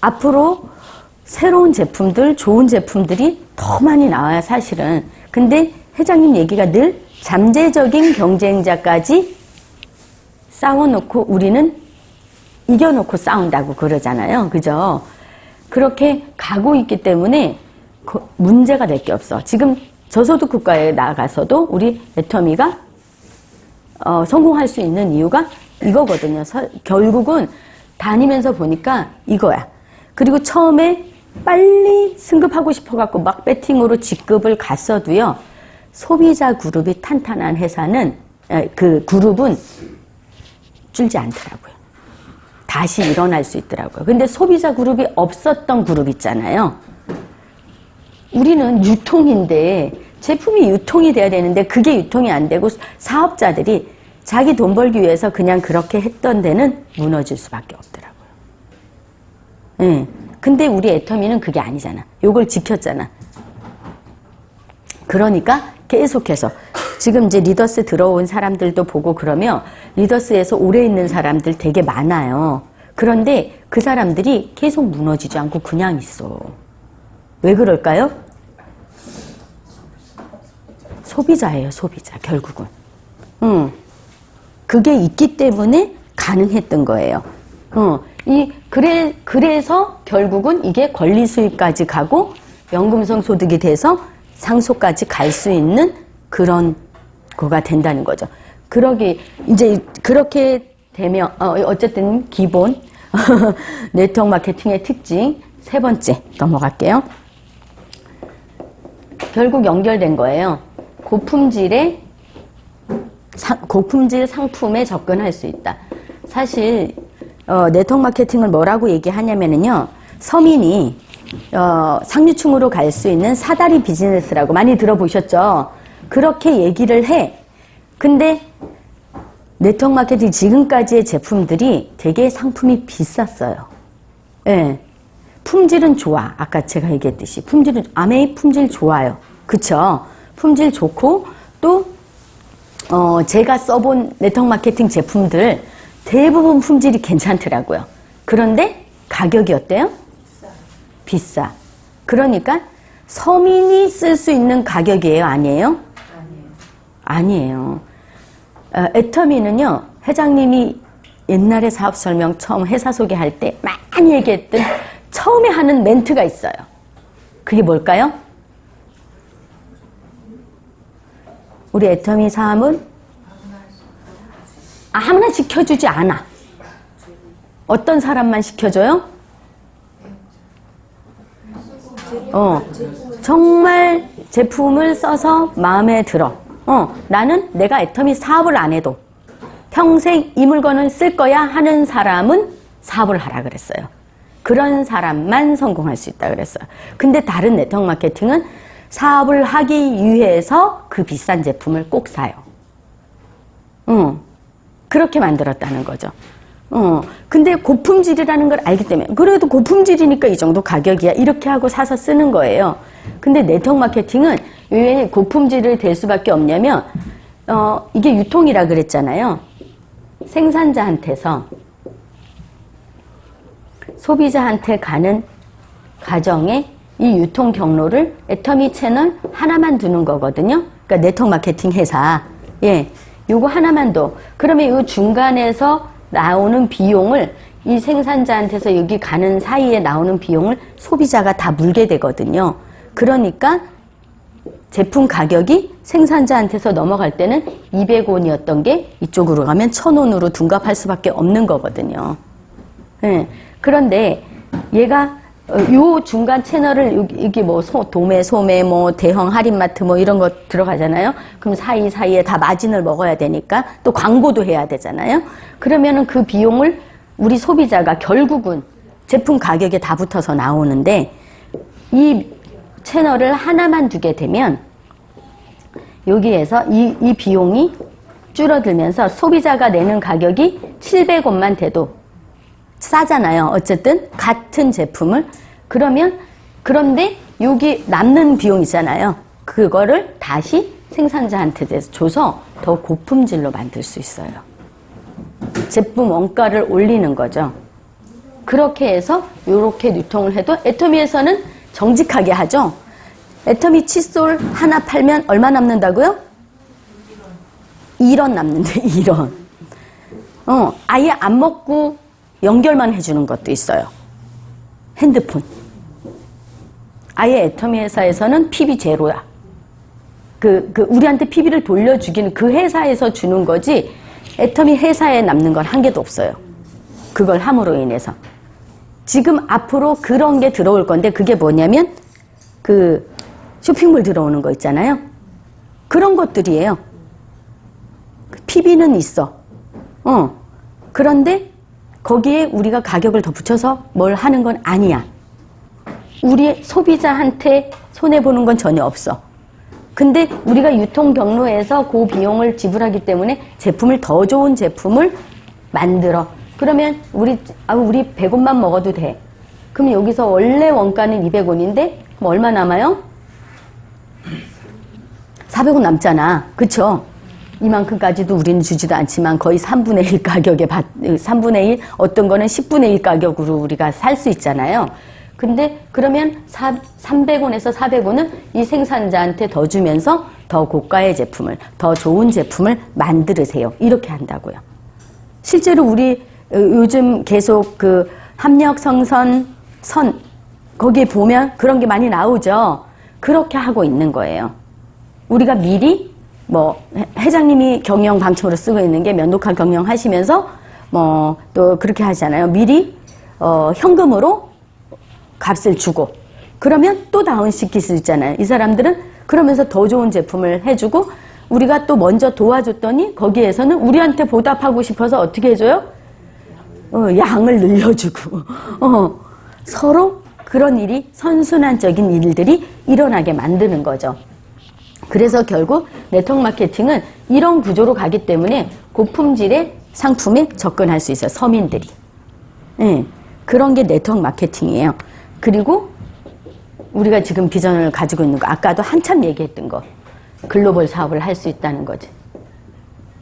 앞으로 새로운 제품들, 좋은 제품들이 더 많이 나와요, 사실은. 근데 회장님 얘기가 늘 잠재적인 경쟁자까지 싸워놓고 우리는 이겨놓고 싸운다고 그러잖아요. 그죠? 그렇게 가고 있기 때문에 문제가 될 게 없어. 지금 저소득 국가에 나가서도 우리 애터미가 성공할 수 있는 이유가 이거거든요. 결국은 다니면서 보니까 이거야. 그리고 처음에 빨리 승급하고 싶어갖고 막 배팅으로 직급을 갔어도요. 소비자 그룹이 탄탄한 회사는 그 그룹은 줄지 않더라고요. 다시 일어날 수 있더라고요. 근데 소비자 그룹이 없었던 그룹 있잖아요. 우리는 유통인데 제품이 유통이 돼야 되는데 그게 유통이 안 되고 사업자들이 자기 돈 벌기 위해서 그냥 그렇게 했던 데는 무너질 수밖에 없더라고요. 네. 근데 우리 애터미는 그게 아니잖아. 요걸 지켰잖아. 그러니까 계속해서 지금 이제 리더스 들어온 사람들도 보고 그러면 리더스에서 오래 있는 사람들 되게 많아요. 그런데 그 사람들이 계속 무너지지 않고 그냥 있어. 왜 그럴까요? 소비자예요, 소비자, 결국은. 그게 있기 때문에 가능했던 거예요. 그래서 결국은 이게 권리 수입까지 가고 연금성 소득이 돼서 상속까지 갈 수 있는 그런 거가 된다는 거죠. 이제 그렇게 되면, 어쨌든 기본, 네트워크 마케팅의 특징, 세 번째 넘어갈게요. 결국 연결된 거예요. 고품질 상품에 접근할 수 있다. 사실 네트워크 마케팅을 뭐라고 얘기하냐면요. 서민이 상류층으로 갈 수 있는 사다리 비즈니스라고 많이 들어보셨죠? 그렇게 얘기를 해. 근데 네트워크 마케팅 지금까지의 제품들이 되게 상품이 비쌌어요. 예. 품질은 좋아. 아까 제가 얘기했듯이 아메이 품질 좋아요. 그쵸? 품질 좋고 또 제가 써본 네트워크 마케팅 제품들 대부분 품질이 괜찮더라고요. 그런데 가격이 어때요? 비싸. 그러니까 서민이 쓸 수 있는 가격이에요? 아니에요? 아니에요. 애터미는요. 회장님이 옛날에 사업 설명 처음 회사 소개할 때 많이 얘기했던 처음에 하는 멘트가 있어요. 그게 뭘까요? 우리 애터미 사업은 아무나 시켜주지 않아. 어떤 사람만 시켜줘요? 정말 제품을 써서 마음에 들어. 나는 내가 애터미 사업을 안 해도 평생 이 물건을 쓸 거야 하는 사람은 사업을 하라 그랬어요. 그런 사람만 성공할 수 있다 그랬어요. 근데 다른 네트워크 마케팅은 사업을 하기 위해서 그 비싼 제품을 꼭 사요. 그렇게 만들었다는 거죠. 근데 고품질이라는 걸 알기 때문에 그래도 고품질이니까 이 정도 가격이야 이렇게 하고 사서 쓰는 거예요. 근데 네트워크 마케팅은 왜 고품질을 될 수밖에 없냐면 이게 유통이라 그랬잖아요. 생산자한테서 소비자한테 가는 과정에 이 유통 경로를 애터미 채널 하나만 두는 거거든요. 그러니까 네트워크 마케팅 회사. 예. 요거 하나만 둬. 그러면 이 중간에서 나오는 비용을 이 생산자한테서 여기 가는 사이에 나오는 비용을 소비자가 다 물게 되거든요. 그러니까 제품 가격이 생산자한테서 넘어갈 때는 200원이었던 게 이쪽으로 가면 1000원으로 둔갑할 수밖에 없는 거거든요. 네. 그런데 얘가 요 중간 채널을 여기 뭐 도매, 소매, 뭐 대형 할인마트 뭐 이런 거 들어가잖아요. 그럼 사이사이에 다 마진을 먹어야 되니까 또 광고도 해야 되잖아요. 그러면은 그 비용을 우리 소비자가 결국은 제품 가격에 다 붙어서 나오는데 이 채널을 하나만 두게 되면 여기에서 이 비용이 줄어들면서 소비자가 내는 가격이 700원만 돼도 싸잖아요. 어쨌든 같은 제품을. 그런데 여기 남는 비용 있잖아요. 그거를 다시 생산자한테 줘서 더 고품질로 만들 수 있어요. 제품 원가를 올리는 거죠. 그렇게 해서 이렇게 유통을 해도 애터미에서는 정직하게 하죠. 애터미 칫솔 하나 팔면 얼마 남는다고요? 1원 남는데 1원. 아예 안 먹고 연결만 해주는 것도 있어요. 핸드폰. 아예 애터미 회사에서는 PB 제로야. 우리한테 PB를 돌려주기는 그 회사에서 주는 거지, 애터미 회사에 남는 건 한 개도 없어요. 그걸 함으로 인해서. 지금 앞으로 그런 게 들어올 건데, 그게 뭐냐면, 쇼핑몰 들어오는 거 있잖아요. 그런 것들이에요. PB는 있어. 그런데, 거기에 우리가 가격을 더 붙여서 뭘 하는 건 아니야. 우리 소비자한테 손해보는 건 전혀 없어. 근데 우리가 유통 경로에서 그 비용을 지불하기 때문에 제품을 더 좋은 제품을 만들어. 그러면 우리 100원만 먹어도 돼. 그럼 여기서 원래 원가는 200원인데 그럼 얼마 남아요? 400원 남잖아. 그쵸? 이만큼까지도 우리는 주지도 않지만 거의 3분의 1 가격에 3분의 1, 어떤 거는 10분의 1 가격으로 우리가 살 수 있잖아요. 근데 그러면 300원에서 400원은 이 생산자한테 더 주면서 더 고가의 제품을, 더 좋은 제품을 만들으세요. 이렇게 한다고요. 실제로 우리 요즘 계속 합력 성선 선 거기에 보면 그런 게 많이 나오죠. 그렇게 하고 있는 거예요. 우리가 미리 회장님이 경영 방침으로 쓰고 있는 게 면도칼 경영하시면서 또 그렇게 하잖아요. 미리 현금으로 값을 주고 그러면 또 다운시킬 수 있잖아요. 이 사람들은 그러면서 더 좋은 제품을 해주고 우리가 또 먼저 도와줬더니 거기에서는 우리한테 보답하고 싶어서 어떻게 해줘요? 양을 늘려주고 서로 그런 일이 선순환적인 일들이 일어나게 만드는 거죠. 그래서 결국 네트워크 마케팅은 이런 구조로 가기 때문에 고품질의 상품에 접근할 수 있어요. 서민들이. 그런 게 네트워크 마케팅이에요. 그리고 우리가 지금 비전을 가지고 있는 거, 아까도 한참 얘기했던 거, 글로벌 사업을 할 수 있다는 거지.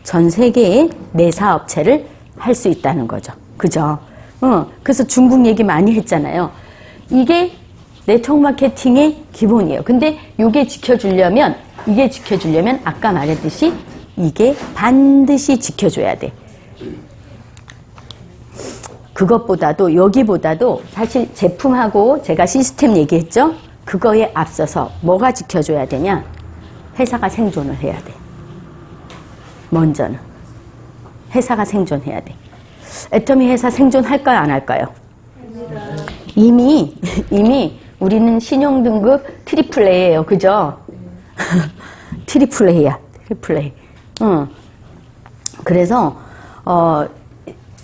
전 세계의 내사업체를 할 수 있다는 거죠. 그죠? 그래서 중국 얘기 많이 했잖아요. 이게 네트워크 마케팅의 기본이에요. 근데 이게 지켜주려면 아까 말했듯이 이게 반드시 지켜줘야 돼. 그것보다도 여기보다도 사실 제품하고 제가 시스템 얘기했죠? 그거에 앞서서 뭐가 지켜줘야 되냐? 회사가 생존을 해야 돼. 먼저는. 회사가 생존해야 돼. 애터미 회사 생존할까요? 안 할까요? 이미 우리는 신용등급 트리플 A예요. 그죠? 트리플 A야. 트리플 A. 그래서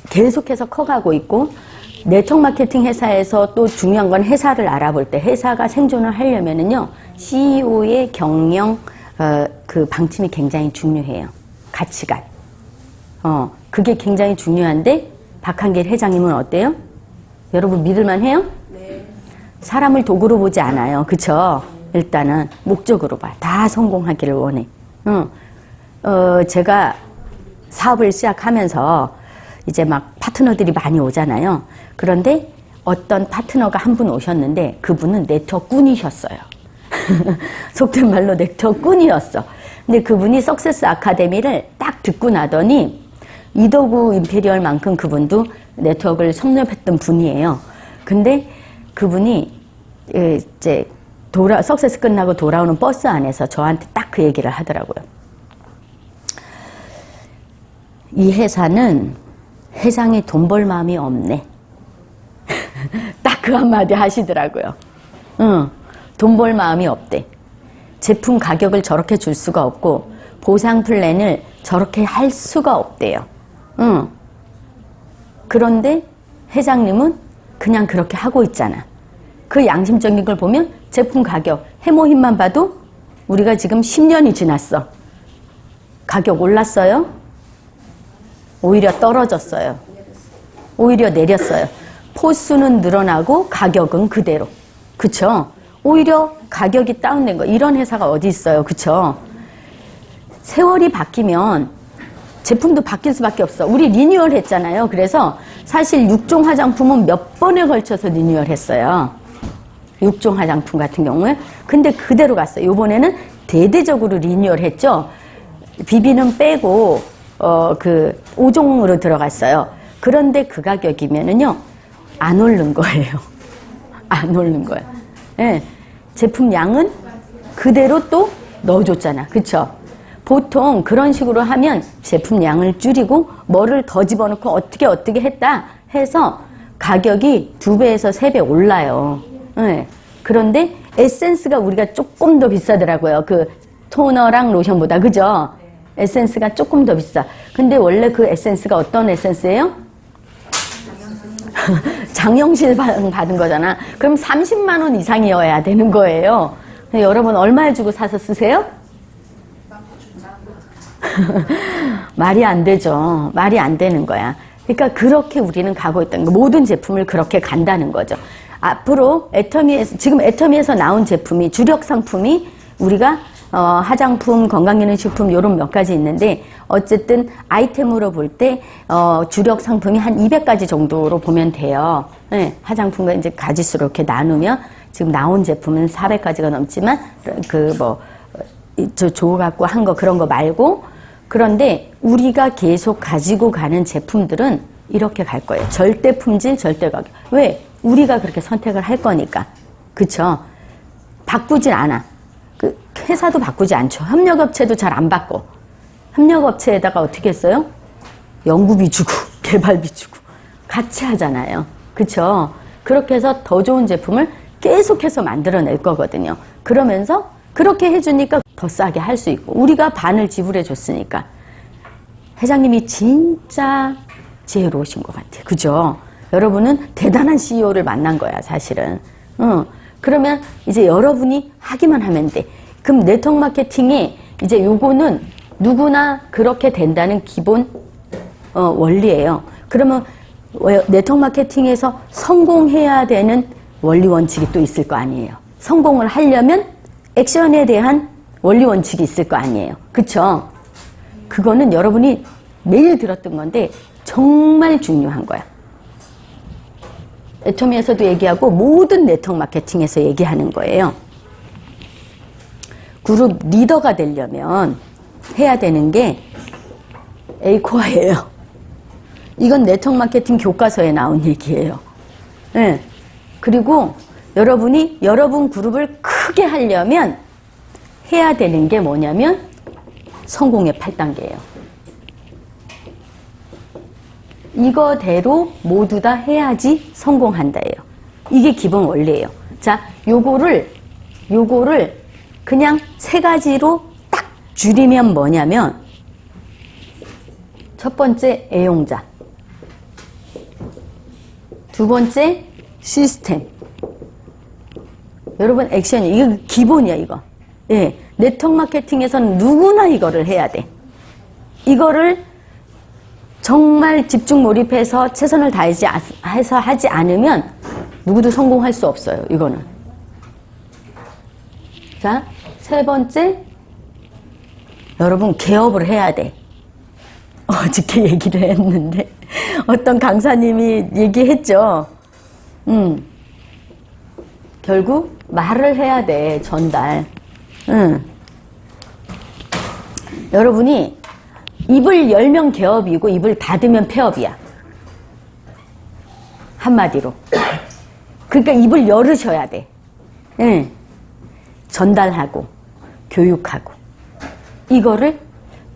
계속해서 커가고 있고 네트워크 마케팅 회사에서 또 중요한 건 회사를 알아볼 때 회사가 생존을 하려면은요 CEO의 경영 그 방침이 굉장히 중요해요. 가치관. 그게 굉장히 중요한데 박한길 회장님은 어때요? 여러분 믿을만 해요? 네. 사람을 도구로 보지 않아요. 그쵸? 일단은 목적으로 봐. 다 성공하기를 원해. 제가 사업을 시작하면서 이제 막 파트너들이 많이 오잖아요. 그런데 어떤 파트너가 한 분 오셨는데 그분은 네트워크 꾼이셨어요. 속된 말로 네트워크 꾼이었어. 근데 그분이 석세스 아카데미를 딱 듣고 나더니 이도구 임페리얼만큼 그분도 네트워크를 섭렵했던 분이에요. 근데 그분이 이제 석세스 끝나고 돌아오는 버스 안에서 저한테 딱 그 얘기를 하더라고요. 이 회사는 회장이 돈 벌 마음이 없네. 딱 그 한마디 하시더라고요. 돈 벌 마음이 없대. 제품 가격을 저렇게 줄 수가 없고 보상 플랜을 저렇게 할 수가 없대요. 그런데 회장님은 그냥 그렇게 하고 있잖아. 그 양심적인 걸 보면 제품 가격, 해모힘만 봐도 우리가 지금 10년이 지났어. 가격 올랐어요? 오히려 떨어졌어요. 오히려 내렸어요. 포수는 늘어나고 가격은 그대로. 그쵸? 오히려 가격이 다운된 거. 이런 회사가 어디 있어요. 그쵸? 세월이 바뀌면 제품도 바뀔 수밖에 없어. 우리 리뉴얼 했잖아요. 그래서 사실 6종 화장품은 몇 번에 걸쳐서 리뉴얼 했어요. 6종 화장품 같은 경우에. 근데 그대로 갔어요. 요번에는 대대적으로 리뉴얼 했죠. 비비는 빼고, 그 5종으로 들어갔어요. 그런데 그 가격이면은요, 안 오른 거예요. 안 오른 거예요. 예. 제품 양은 그대로 또 넣어줬잖아. 그쵸? 보통 그런 식으로 하면 제품 양을 줄이고 뭐를 더 집어넣고 어떻게 했다 해서 가격이 2배에서 3배 올라요. 예. 그런데 에센스가 우리가 조금 더 비싸더라고요. 그 토너랑 로션보다. 그죠? 에센스가 조금 더 비싸. 근데 원래 그 에센스가 어떤 에센스예요? 장영실 받은 거잖아. 그럼 30만 원 이상이어야 되는 거예요. 여러분 얼마에 주고 사서 쓰세요? 말이 안 되죠. 말이 안 되는 거야. 그러니까 그렇게 우리는 가고 있다는 거. 모든 제품을 그렇게 간다는 거죠. 앞으로 지금 애터미에서 나온 제품이, 주력 상품이 우리가 화장품, 건강기능식품 이런 몇 가지 있는데 어쨌든 아이템으로 볼 때 주력 상품이 한 200가지 정도로 보면 돼요. 네, 화장품과 이제 가지수로 이렇게 나누면 지금 나온 제품은 400가지가 넘지만 저 갖고 한 거 그런 거 말고, 그런데 우리가 계속 가지고 가는 제품들은 이렇게 갈 거예요. 절대 품질, 절대 가격. 왜? 우리가 그렇게 선택을 할 거니까. 그쵸? 바꾸질 않아. 그 회사도 바꾸지 않죠. 협력업체도 잘 안 바꿔. 협력업체에다가 어떻게 했어요? 연구비 주고 개발비 주고 같이 하잖아요. 그쵸? 그렇게 해서 더 좋은 제품을 계속해서 만들어낼 거거든요. 그러면서 그렇게 해주니까 더 싸게 할 수 있고, 우리가 반을 지불해 줬으니까. 회장님이 진짜 지혜로우신 것 같아요. 그죠? 여러분은 대단한 CEO를 만난 거야, 사실은. 그러면 이제 여러분이 하기만 하면 돼. 그럼 네트워크 마케팅이 이제 요거는 누구나 그렇게 된다는 기본 원리예요. 그러면 네트워크 마케팅에서 성공해야 되는 원리 원칙이 또 있을 거 아니에요. 성공을 하려면 액션에 대한 원리 원칙이 있을 거 아니에요. 그쵸? 그거는 여러분이 매일 들었던 건데 정말 중요한 거야. 애터미에서도 얘기하고 모든 네트워크 마케팅에서 얘기하는 거예요. 그룹 리더가 되려면 해야 되는 게 A코어예요. 이건 네트워크 마케팅 교과서에 나온 얘기예요. 네. 그리고 여러분이 여러분 그룹을 크게 하려면 해야 되는 게 뭐냐면 성공의 8단계예요. 이거대로 모두 다 해야지 성공한다예요. 이게 기본 원리예요. 자, 요거를 그냥 3가지로 딱 줄이면 뭐냐면, 첫 번째 애용자, 두 번째 시스템. 여러분 액션이 이거 기본이야. 이거. 예, 네트워크 마케팅에서는 누구나 이거를 해야 돼. 이거를 정말 집중 몰입해서 최선을 다해서 하지 않으면 누구도 성공할 수 없어요. 이거는. 자, 3번째, 여러분 개업을 해야 돼. 어저께 얘기를 했는데 어떤 강사님이 얘기했죠. 결국 말을 해야 돼. 전달. 여러분이 입을 열면 개업이고 입을 닫으면 폐업이야. 한마디로. 그러니까 입을 열으셔야 돼. 전달하고 교육하고. 이거를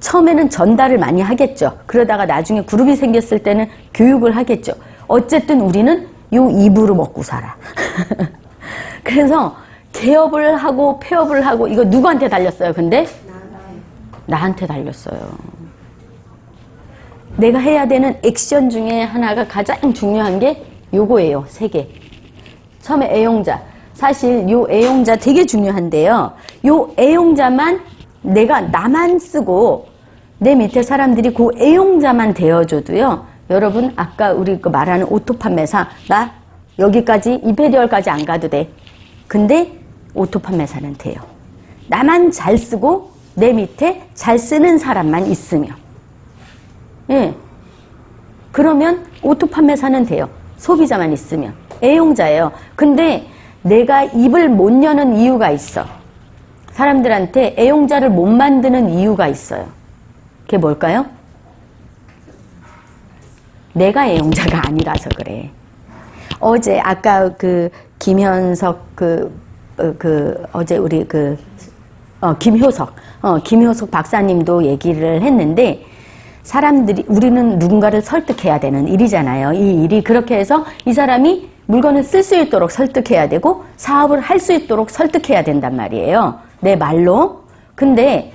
처음에는 전달을 많이 하겠죠. 그러다가 나중에 그룹이 생겼을 때는 교육을 하겠죠. 어쨌든 우리는 요 입으로 먹고 살아. 그래서 개업을 하고 폐업을 하고, 이거 누구한테 달렸어요? 근데 나한테 달렸어요. 내가 해야 되는 액션 중에 하나가 가장 중요한 게 요거예요. 3개. 처음에 애용자. 사실 요 애용자 되게 중요한데요. 요 애용자만 나만 쓰고 내 밑에 사람들이 그 애용자만 되어줘도요. 여러분 아까 우리 그 말하는 오토 판매사, 나 여기까지 이페리얼까지 안 가도 돼. 근데 오토 판매사는 돼요. 나만 잘 쓰고 내 밑에 잘 쓰는 사람만 있으면. 예. 그러면 오토 판매사는 돼요. 소비자만 있으면. 애용자예요. 근데 내가 입을 못 여는 이유가 있어. 사람들한테 애용자를 못 만드는 이유가 있어요. 그게 뭘까요? 내가 애용자가 아니라서 그래. 어제 아까 그 김현석 어제 우리 김효석 박사님도 얘기를 했는데, 우리는 누군가를 설득해야 되는 일이잖아요. 이 일이 그렇게 해서 이 사람이 물건을 쓸 수 있도록 설득해야 되고 사업을 할 수 있도록 설득해야 된단 말이에요. 내 말로. 근데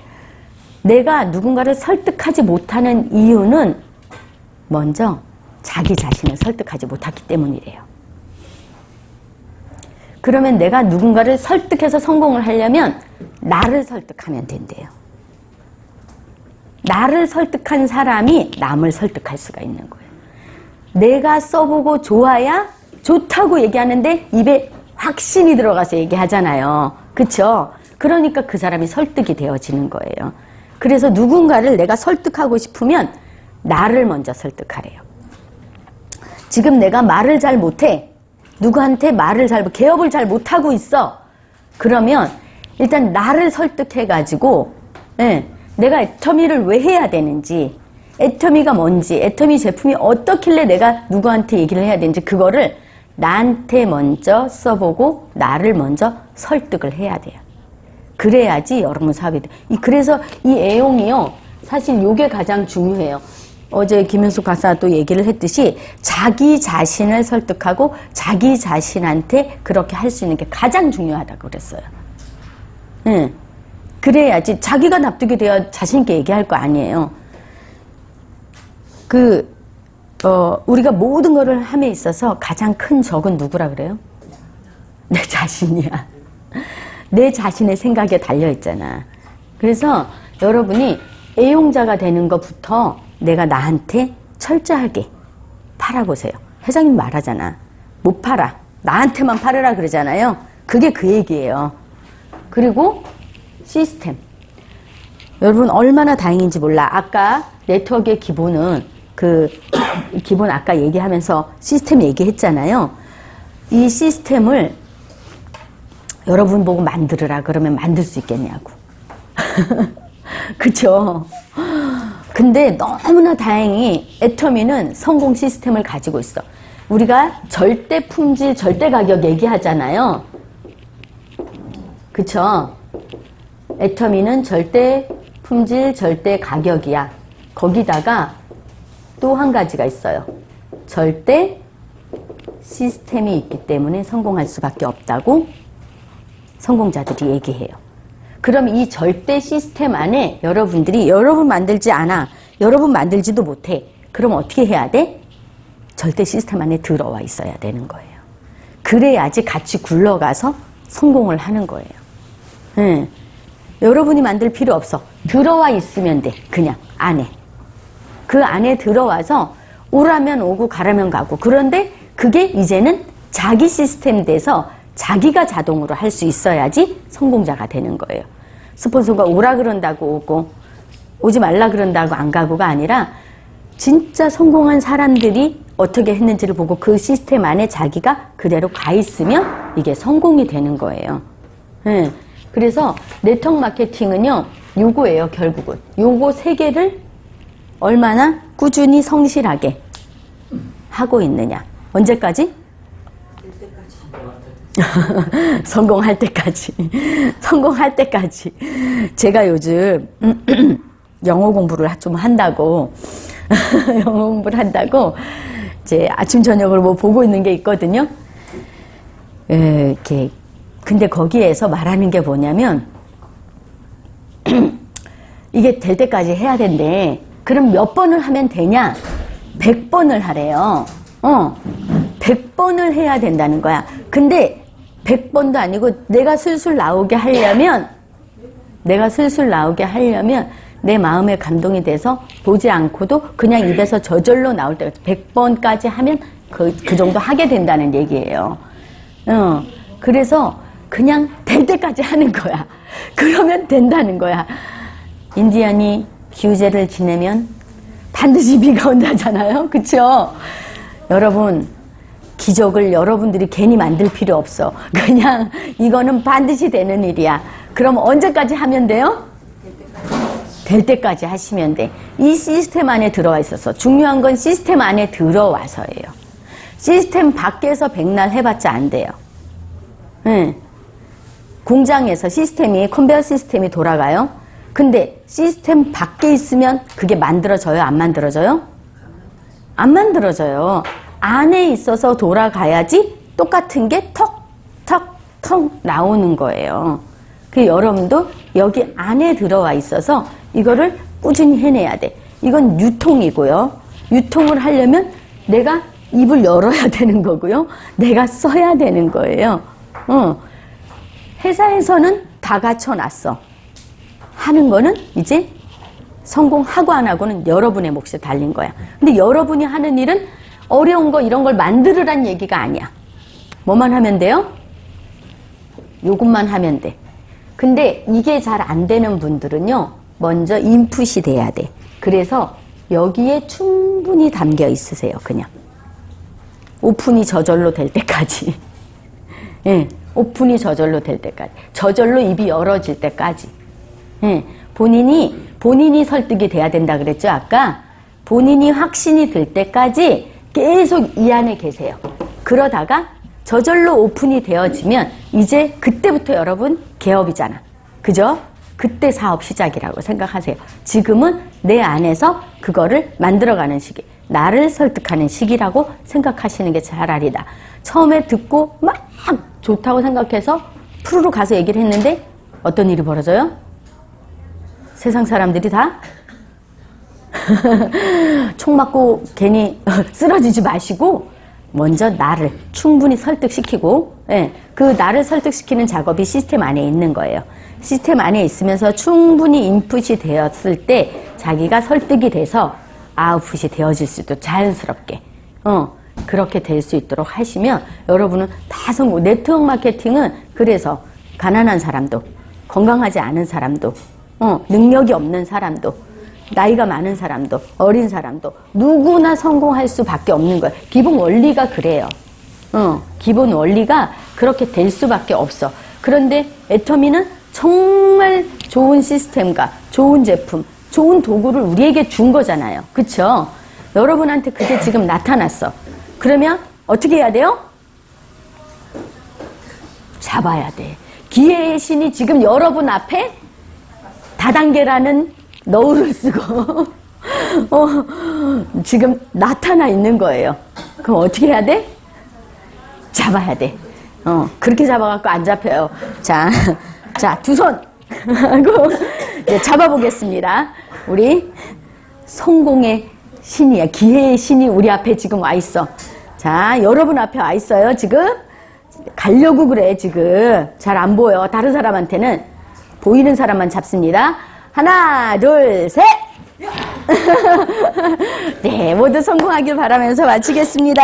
내가 누군가를 설득하지 못하는 이유는 먼저 자기 자신을 설득하지 못했기 때문이래요. 그러면 내가 누군가를 설득해서 성공을 하려면 나를 설득하면 된대요. 나를 설득한 사람이 남을 설득할 수가 있는 거예요. 내가 써보고 좋아야 좋다고 얘기하는데 입에 확신이 들어가서 얘기하잖아요. 그쵸? 그러니까 그 사람이 설득이 되어지는 거예요. 그래서 누군가를 내가 설득하고 싶으면 나를 먼저 설득하래요. 지금 내가 말을 잘 못해. 누구한테 개업을 잘 못하고 있어. 그러면 일단 나를 설득해가지고, 내가 애터미를 왜 해야 되는지, 애터미가 뭔지, 애터미 제품이 어떻길래 내가 누구한테 얘기를 해야 되는지, 그거를 나한테 먼저 써보고 나를 먼저 설득을 해야 돼요. 그래야지 여러분 사업이 돼. 그래서 이 애용이요, 사실 요게 가장 중요해요. 어제 김현숙 박사가 또 얘기를 했듯이 자기 자신을 설득하고 자기 자신한테 그렇게 할 수 있는 게 가장 중요하다고 그랬어요. 그래야지 자기가 납득이 돼야 자신있게 얘기할 거 아니에요. 우리가 모든 거를 함에 있어서 가장 큰 적은 누구라 그래요? 내 자신이야. 내 자신의 생각에 달려있잖아. 그래서 여러분이 애용자가 되는 것부터 내가 나한테 철저하게 팔아보세요. 회장님 말하잖아. 못 팔아. 나한테만 팔으라 그러잖아요. 그게 그 얘기예요. 그리고 시스템. 여러분 얼마나 다행인지 몰라. 아까 네트워크의 기본은 기본 아까 얘기하면서 시스템 얘기했잖아요. 이 시스템을 여러분 보고 만들으라 그러면 만들 수 있겠냐고. 그쵸? 근데 너무나 다행히 애터미는 성공 시스템을 가지고 있어. 우리가 절대 품질, 절대 가격 얘기하잖아요. 그쵸? 애터미는 절대 품질, 절대 가격이야. 거기다가 또 한 가지가 있어요. 절대 시스템이 있기 때문에 성공할 수밖에 없다고 성공자들이 얘기해요. 그럼 이 절대 시스템 안에 여러분 만들지 않아. 여러분 만들지도 못해. 그럼 어떻게 해야 돼? 절대 시스템 안에 들어와 있어야 되는 거예요. 그래야지 같이 굴러가서 성공을 하는 거예요. 여러분이 만들 필요 없어. 들어와 있으면 돼. 그냥 안에. 그 안에 들어와서 오라면 오고 가라면 가고. 그런데 그게 이제는 자기 시스템 돼서 자기가 자동으로 할 수 있어야지 성공자가 되는 거예요. 스폰서가 오라 그런다고 오고 오지 말라 그런다고 안 가고가 아니라 진짜 성공한 사람들이 어떻게 했는지를 보고 그 시스템 안에 자기가 그대로 가 있으면 이게 성공이 되는 거예요. 그래서 네트워크 마케팅은요, 요거예요, 결국은. 요거 세 개를 얼마나 꾸준히 성실하게 하고 있느냐. 언제까지? 성공할 때까지. 성공할 때까지. 제가 요즘 영어 공부를 좀 한다고 영어 공부를 한다고 이제 아침 저녁으로 뭐 보고 있는 게 있거든요. 이렇게 근데 거기에서 말하는 게 뭐냐면 이게 될 때까지 해야 된대. 그럼 몇 번을 하면 되냐? 100번을 하래요. 100번을 해야 된다는 거야. 근데 100번도 아니고 내가 슬슬 나오게 하려면 내 마음에 감동이 돼서 보지 않고도 그냥 입에서 저절로 나올 때까지 100번까지 하면 그 정도 하게 된다는 얘기예요. 그래서 그냥 될 때까지 하는 거야. 그러면 된다는 거야. 인디언이 규제를 지내면 반드시 비가 온다잖아요. 그쵸? 여러분, 기적을 여러분들이 괜히 만들 필요 없어. 그냥 이거는 반드시 되는 일이야. 그럼 언제까지 하면 돼요? 될 때까지 하시면 돼. 이 시스템 안에 들어와 있어서 중요한 건 시스템 안에 들어와서예요. 시스템 밖에서 백날 해봤자 안 돼요. 네. 공장에서 시스템이 컨베이어 시스템이 돌아가요. 근데 시스템 밖에 있으면 그게 만들어져요? 안 만들어져요? 안 만들어져요. 안에 있어서 돌아가야지 똑같은 게 턱, 턱, 턱 나오는 거예요. 그 여러분도 여기 안에 들어와 있어서 이거를 꾸준히 해내야 돼. 이건 유통이고요. 유통을 하려면 내가 입을 열어야 되는 거고요. 내가 써야 되는 거예요. 회사에서는 다 갖춰놨어. 하는 거는 이제 성공하고 안 하고는 여러분의 몫에 달린 거야. 근데 여러분이 하는 일은 어려운 거 이런 걸 만들으란 얘기가 아니야. 뭐만 하면 돼요? 요것만 하면 돼. 근데 이게 잘 안 되는 분들은요, 먼저 인풋이 돼야 돼. 그래서 여기에 충분히 담겨 있으세요, 그냥. 오픈이 저절로 될 때까지. 예, 오픈이 저절로 될 때까지. 저절로 입이 열어질 때까지. 예, 본인이 설득이 돼야 된다 그랬죠, 아까? 본인이 확신이 들 때까지 계속 이 안에 계세요. 그러다가 저절로 오픈이 되어지면 이제 그때부터 여러분 개업이잖아. 그죠? 그때 사업 시작이라고 생각하세요. 지금은 내 안에서 그거를 만들어가는 시기. 나를 설득하는 시기라고 생각하시는 게 차라리다. 처음에 듣고 막 좋다고 생각해서 프로로 가서 얘기를 했는데 어떤 일이 벌어져요? 세상 사람들이 다 총 맞고 괜히 쓰러지지 마시고 먼저 나를 충분히 설득시키고, 예, 그 나를 설득시키는 작업이 시스템 안에 있는 거예요. 시스템 안에 있으면서 충분히 인풋이 되었을 때 자기가 설득이 돼서 아웃풋이 되어질 수도 자연스럽게 그렇게 될 수 있도록 하시면 여러분은 다 성공. 네트워크 마케팅은 그래서 가난한 사람도 건강하지 않은 사람도 능력이 없는 사람도 나이가 많은 사람도 어린 사람도 누구나 성공할 수밖에 없는 거예요. 기본 원리가 그래요. 기본 원리가 그렇게 될 수밖에 없어. 그런데 애터미는 정말 좋은 시스템과 좋은 제품, 좋은 도구를 우리에게 준 거잖아요. 그쵸? 여러분한테 그게 지금 나타났어. 그러면 어떻게 해야 돼요? 잡아야 돼. 기회의 신이 지금 여러분 앞에 다단계라는 너울을 쓰고 지금 나타나 있는 거예요. 그럼 어떻게 해야 돼? 잡아야 돼. 그렇게 잡아갖고 안 잡혀요. 자, 두 손 하고 잡아보겠습니다. 우리 성공의 신이야. 기회의 신이 우리 앞에 지금 와 있어. 자, 여러분 앞에 와 있어요. 지금 가려고 그래. 지금 잘 안 보여. 다른 사람한테는 보이는 사람만 잡습니다. 하나, 둘, 셋. 네, 모두 성공하길 바라면서 마치겠습니다.